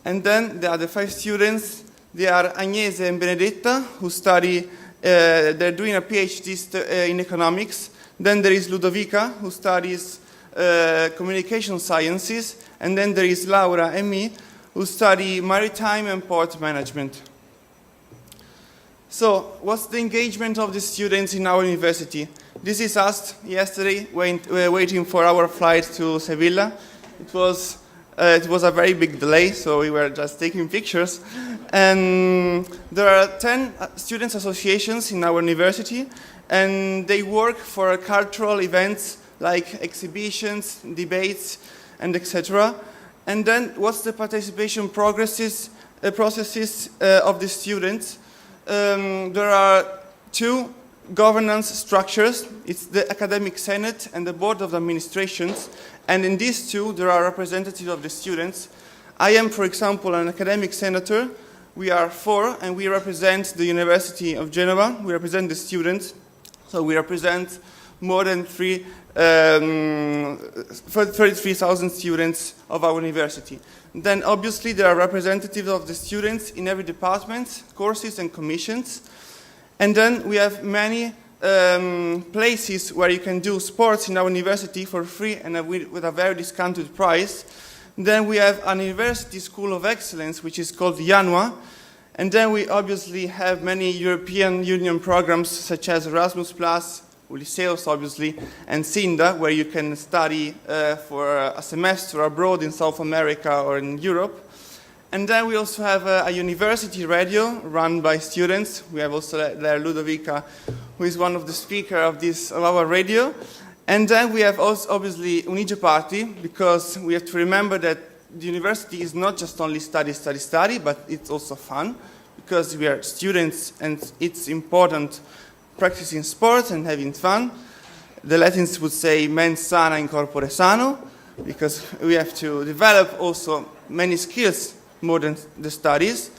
And then the other 5 students, they are Agnese and Benedetta, who study, they're doing a PhD in economics. Then there is Ludovica, who studies communication sciences. And then there is Laura and me, who study maritime and port management. So, what's the engagement of the students in our university? This is us yesterday waiting for our flight to Seville. It was a very big delay, so we were just taking pictures. And there are 10 students' associations in our university, and they work for cultural events like exhibitions, debates, and etc. And then, what's the participation processes of the students? There are 2 governance structures. It's the Academic Senate and the Board of Administrations. And in these 2, there are representatives of the students. I am, for example, an academic senator. We are 4, and we represent the University of Genoa. We represent the students. So we represent more than 33,000 students of our university. Then obviously there are representatives of the students in every department, courses and commissions. And then we have many places where you can do sports in our university for free and with a very discounted price. Then we have an university school of excellence, which is called Genoa. And then we obviously have many European Union programs such as Erasmus+, Ulysseus, obviously, and SINDA, where you can study for a semester abroad in South America or in Europe. And then we also have a university radio run by students. We have also there Ludovica, who is one of the speakers of our radio. And then we have also, obviously, Unige Party, because we have to remember that the university is not just only study, but it's also fun, because we are students and it's important practicing sports and having fun. The Latins would say mens sana in corpore sano, because we have to develop also many skills more than the studies.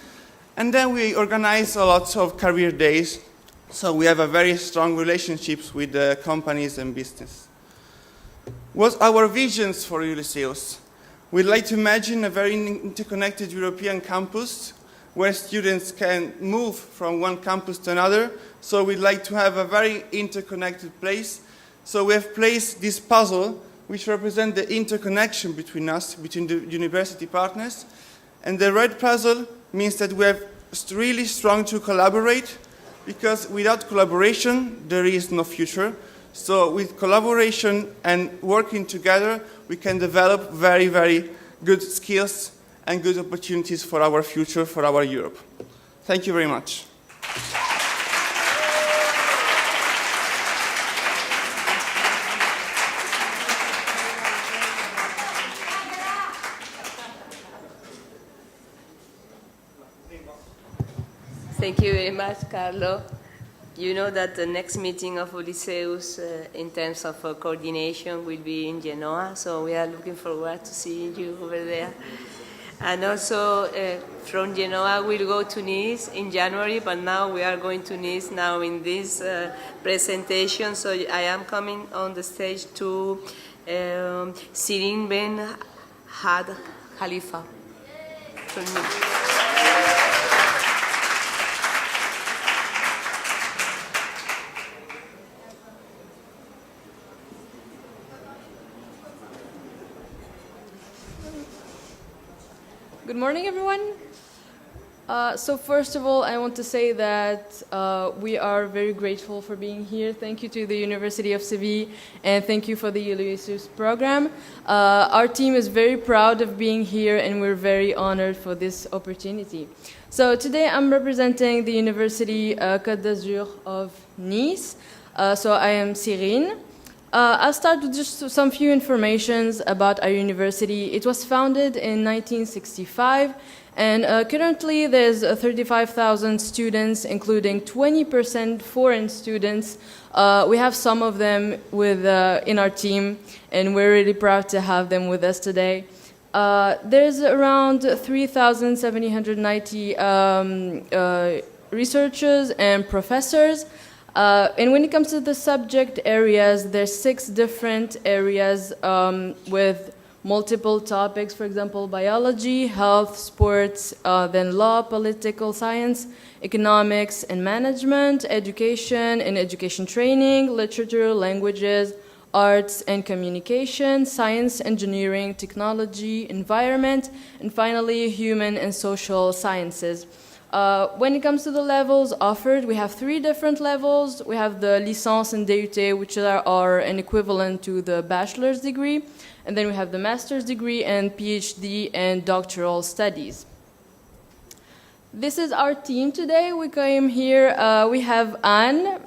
And then we organize a lot of career days, so we have a very strong relationships with the companies and business. What's our visions for Ulysseus? We'd like to imagine a very interconnected European campus where students can move from one campus to another. So we'd like to have a very interconnected place. So we have placed this puzzle, which represents the interconnection between us, between the university partners. And the red puzzle means that we have really strong to collaborate, because without collaboration, there is no future. So with collaboration and working together, we can develop very, very good skills and good opportunities for our future, for our Europe. Thank you very much. Thank you very much, Carlo. you know that the next meeting of Ulysseus in terms of coordination will be in Genoa, so we are looking forward to seeing you over there. And also from Genoa we'll go to Nice in January, but now we are going to Nice now in this presentation, so I am coming on the stage to Sirin Ben Had Khalifa from Nice. Good morning, everyone. So first of all, I want to say that we are very grateful for being here. Thank you to the University of Seville, and thank you for the Ulysseus program. Our team is very proud of being here, and we're very honored for this opportunity. So today I'm representing the University Côte d'Azur of Nice. So I am Cyrine. I'll start with just some few informations about our university. It was founded in 1965, and currently there's 35,000 students, including 20% foreign students. We have some of them in our team, and we're really proud to have them with us today. There's around 3,790 researchers and professors. And when it comes to the subject areas, there's 6 different areas with multiple topics. For example, biology, health, sports, then law, political science, economics and management, education and education training, literature, languages, arts and communication, science, engineering, technology, environment, and finally, human and social sciences. When it comes to the levels offered, we have 3 different levels. We have the licence and DUT, which are an equivalent to the bachelor's degree. And then we have the master's degree and PhD and doctoral studies. This is our team today. We came here. We have Anne,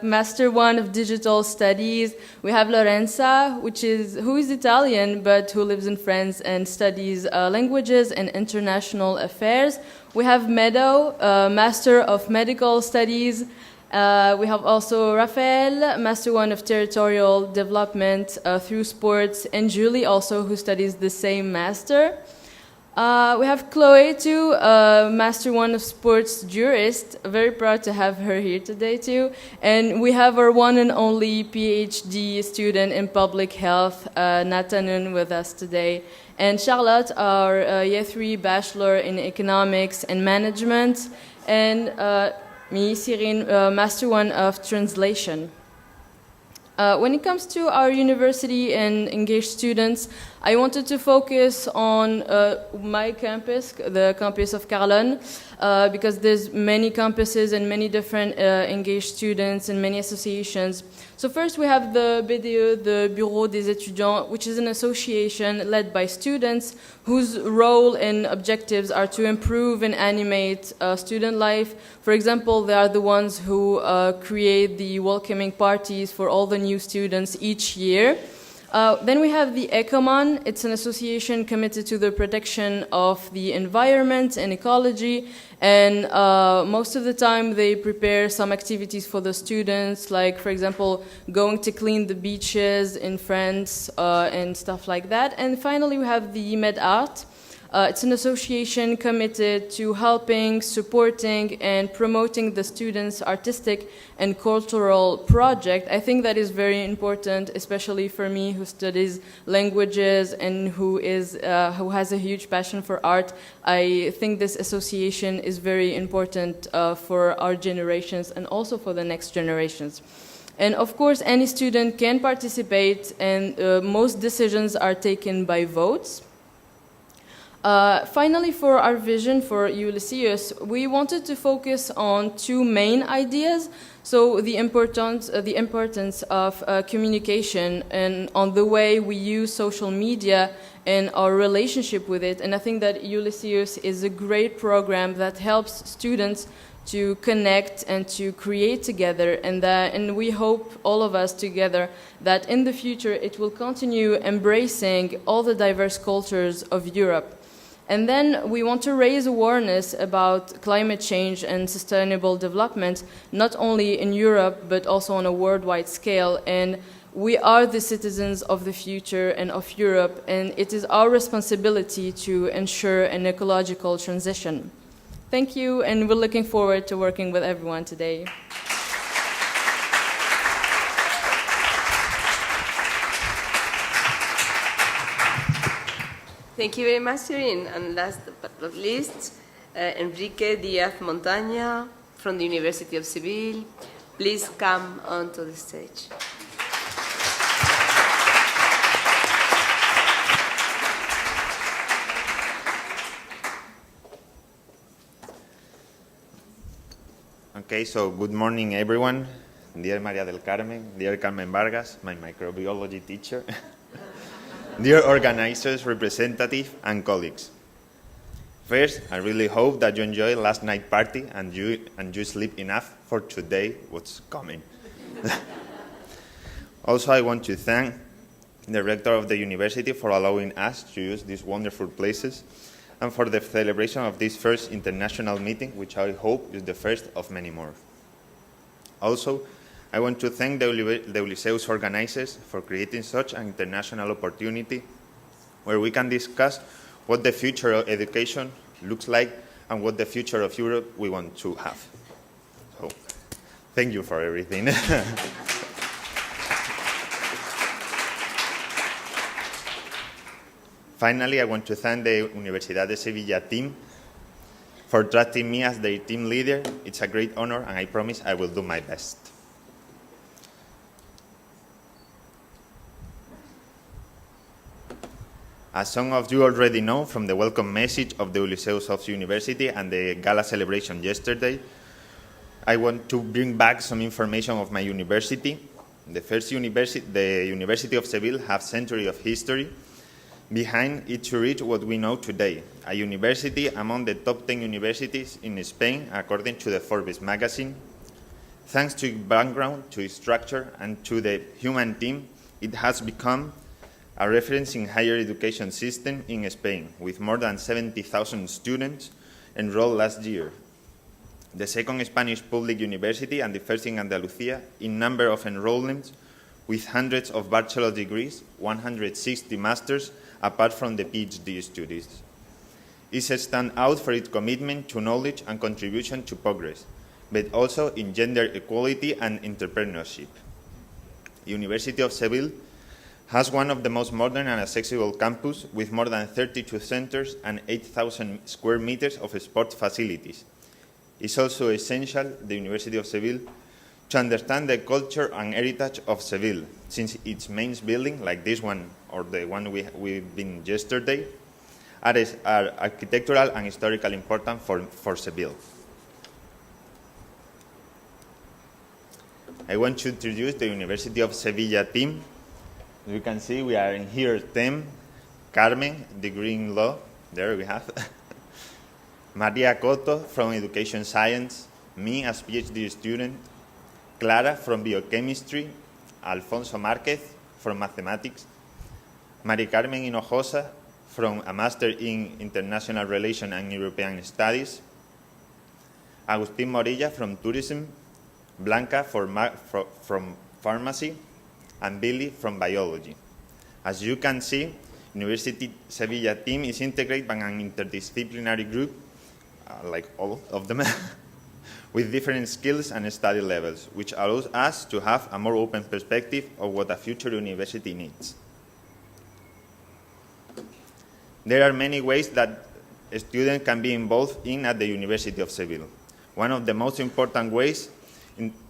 Master 1 of Digital Studies. We have Lorenza, who is Italian, but who lives in France and studies languages and international affairs. We have Meadow, Master of Medical Studies. We have also Raphael, Master 1 of Territorial Development through Sports, and Julie also, who studies the same master. We have Chloe too, Master 1 of Sports Jurist. Very proud to have her here today too. And we have our one and only PhD student in Public Health, Nathanun, with us today. And Charlotte, our Year 3 Bachelor in Economics and Management. And me, Cyrine, Master 1 of Translation. When it comes to our university and engaged students, I wanted to focus on my campus, the campus of Carlon, because there's many campuses and many different engaged students and many associations. So first we have the BDE, the Bureau des étudiants, which is an association led by students whose role and objectives are to improve and animate student life. For example, they are the ones who create the welcoming parties for all the new students each year. Then we have the ECOMON. It's an association committed to the protection of the environment and ecology, and most of the time they prepare some activities for the students, like, for example, going to clean the beaches in France and stuff like that. And finally we have the MedArt. It's an association committed to helping, supporting, and promoting the students' artistic and cultural project. I think that is very important, especially for me, who studies languages and who has a huge passion for art. I think this association is very important for our generations and also for the next generations. And of course, any student can participate, and most decisions are taken by votes. Finally, for our vision for Ulysseus, we wanted to focus on 2 main ideas. So the importance of communication and on the way we use social media and our relationship with it. And I think that Ulysseus is a great program that helps students to connect and to create together, and we hope, all of us together, that in the future it will continue embracing all the diverse cultures of Europe. And then we want to raise awareness about climate change and sustainable development, not only in Europe, but also on a worldwide scale. And we are the citizens of the future and of Europe, and it is our responsibility to ensure an ecological transition. Thank you, and we're looking forward to working with everyone today. Thank you very much, Irene. And last but not least, Enrique Díaz Montaña from the University of Seville. Please come onto the stage. Okay, so good morning, everyone. Dear Maria del Carmen, dear Carmen Vargas, my microbiology teacher. Dear organizers, representatives, and colleagues. First, I really hope that you enjoyed last night's party and you sleep enough for today, what's coming. Also, I want to thank the rector of the university for allowing us to use these wonderful places and for the celebration of this first international meeting, which I hope is the first of many more. Also, I want to thank the Ulysseus organizers for creating such an international opportunity where we can discuss what the future of education looks like and what the future of Europe we want to have. So, thank you for everything. Finally, I want to thank the Universidad de Sevilla team for trusting me as their team leader. It's a great honor, and I promise I will do my best. As some of you already know from the welcome message of the Ulysseus University and the gala celebration yesterday, I want to bring back some information of my university. The University of Seville has a century of history behind it to reach what we know today, a university among the top 10 universities in Spain, according to the Forbes magazine. Thanks to its background, to its structure, and to the human team, it has become a reference in higher education system in Spain, with more than 70,000 students enrolled last year. The second Spanish public university and the first in Andalusia in number of enrollments, with hundreds of bachelor degrees, 160 masters, apart from the PhD studies. It stands out for its commitment to knowledge and contribution to progress, but also in gender equality and entrepreneurship. The University of Seville has one of the most modern and accessible campus with more than 32 centers and 8,000 square meters of sports facilities. It's also essential, the University of Seville, to understand the culture and heritage of Seville, since its main building, like this one or the one we've been yesterday, are architectural and historical important for Seville. I want to introduce the University of Sevilla team. As you can see, we are in here 10. Carmen, degree in law, there we have. Maria Coto from education science, me as PhD student, Clara from biochemistry, Alfonso Márquez from mathematics, Mari Carmen Hinojosa from a master in international relations and European studies, Agustín Morilla from tourism, Blanca from pharmacy, and Billy from biology. As you can see, University Sevilla team is integrated by an interdisciplinary group, like all of them, with different skills and study levels, which allows us to have a more open perspective of what a future university needs. There are many ways that a student can be involved in at the University of Seville. One of the most important ways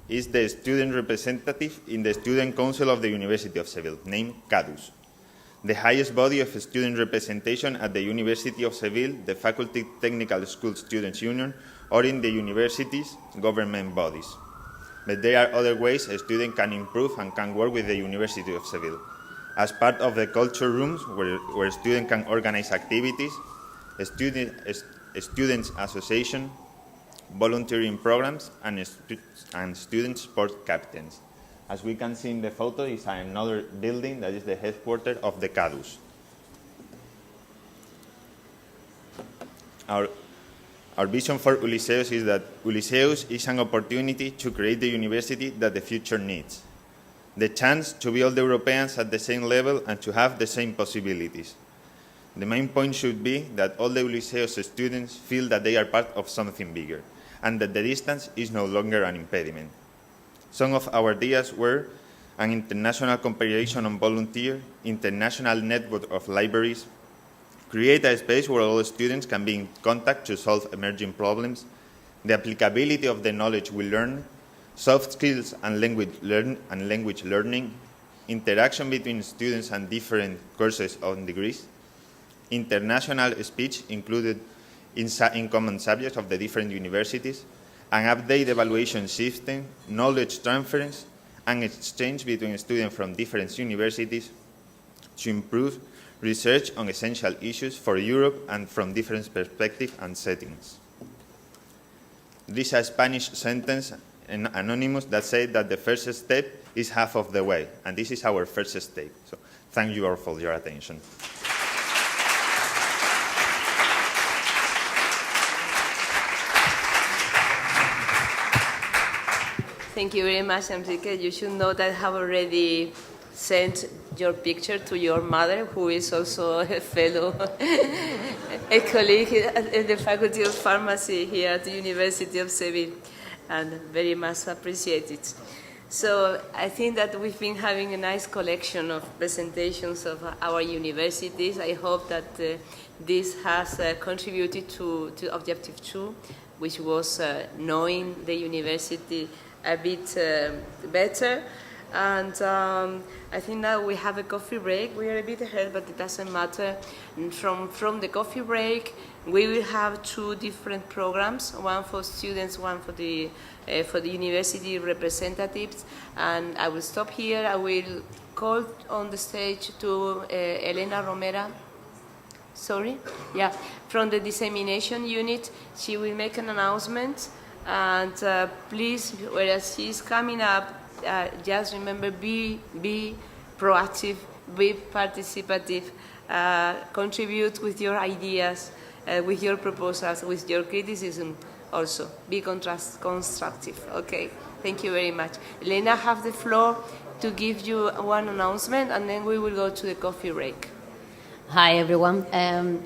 is the student representative in the Student Council of the University of Seville, named CADUS, the highest body of student representation at the University of Seville, the Faculty Technical School Students' Union, or in the university's government bodies. But there are other ways a student can improve and can work with the University of Seville. As part of the culture rooms where students can organize activities, students' association, volunteering programs, and student sport captains. As we can see in the photo, is another building that is the headquarters of the CADUS. Our vision for Ulysseus is that Ulysseus is an opportunity to create the university that the future needs. The chance to be all the Europeans at the same level and to have the same possibilities. The main point should be that all the Ulysseus students feel that they are part of something bigger and that the distance is no longer an impediment. Some of our ideas were an international cooperation on volunteer, international network of libraries, create a space where all students can be in contact to solve emerging problems, the applicability of the knowledge we learn, soft skills and language learning, interaction between students and different courses and degrees, international speech included in common subjects of the different universities, an updated evaluation system, knowledge transference, and exchange between students from different universities to improve research on essential issues for Europe and from different perspectives and settings. This is a Spanish sentence, anonymous, that said that the first step is half of the way, and this is our first step. So thank you all for your attention. Thank you very much, Enrique. You should know that I have already sent your picture to your mother, who is also a fellow, a colleague at the Faculty of Pharmacy here at the University of Seville, and very much appreciated. So I think that we've been having a nice collection of presentations of our universities. I hope that this has contributed to Objective 2, which was knowing the university a bit better. And I think now we have a coffee break. We are a bit ahead, but it doesn't matter. And from the coffee break, we will have two different programs, one for students, one for the university representatives. And I will stop here. I will call on the stage to Elena Romera. From the dissemination unit. She will make an announcement. And please, whereas she's coming up, just remember, be proactive, be participative, contribute with your ideas, with your proposals, with your criticism also. Be constructive. Okay, thank you very much. Elena, have the floor to give you one announcement, and then we will go to the coffee break. Hi everyone.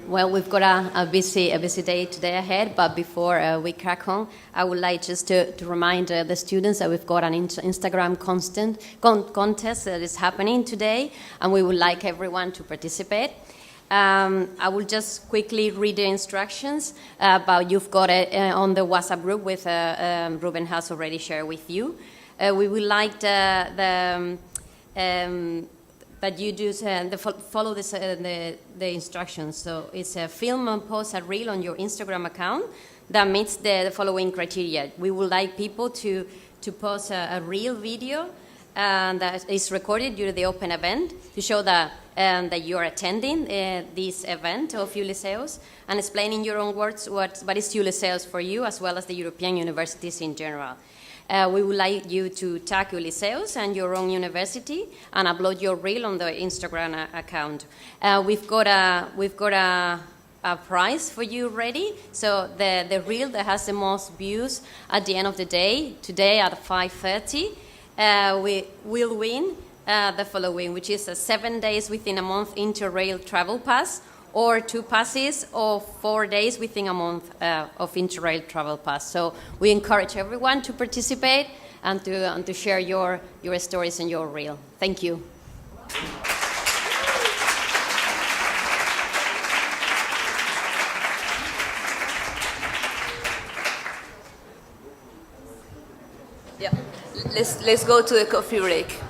Well, we've got a busy day today ahead, but before we crack on, I would like just to remind the students that we've got an Instagram contest that is happening today, and we would like everyone to participate. I will just quickly read the instructions, but you've got it on the WhatsApp group with Ruben has already shared with you. We would like that you do follow the instructions. So it's a film and post a reel on your Instagram account that meets the following criteria. We would like people to post a real video that is recorded during the open event to show that you're attending this event of Ulysseus and explain in your own words what is Ulysseus for you, as well as the European universities in general. We would like you to tag Ulysseus and your own university and upload your reel on the Instagram account. We've got a prize for you ready. So the reel that has the most views at the end of the day, today at 5:30, we will win the following, which is a 7 days within a month Interrail travel pass, or 2 passes of 4 days within a month of Interrail travel pass. So we encourage everyone to participate and to share your stories and your reel. Thank you. Yeah, let's go to the coffee break.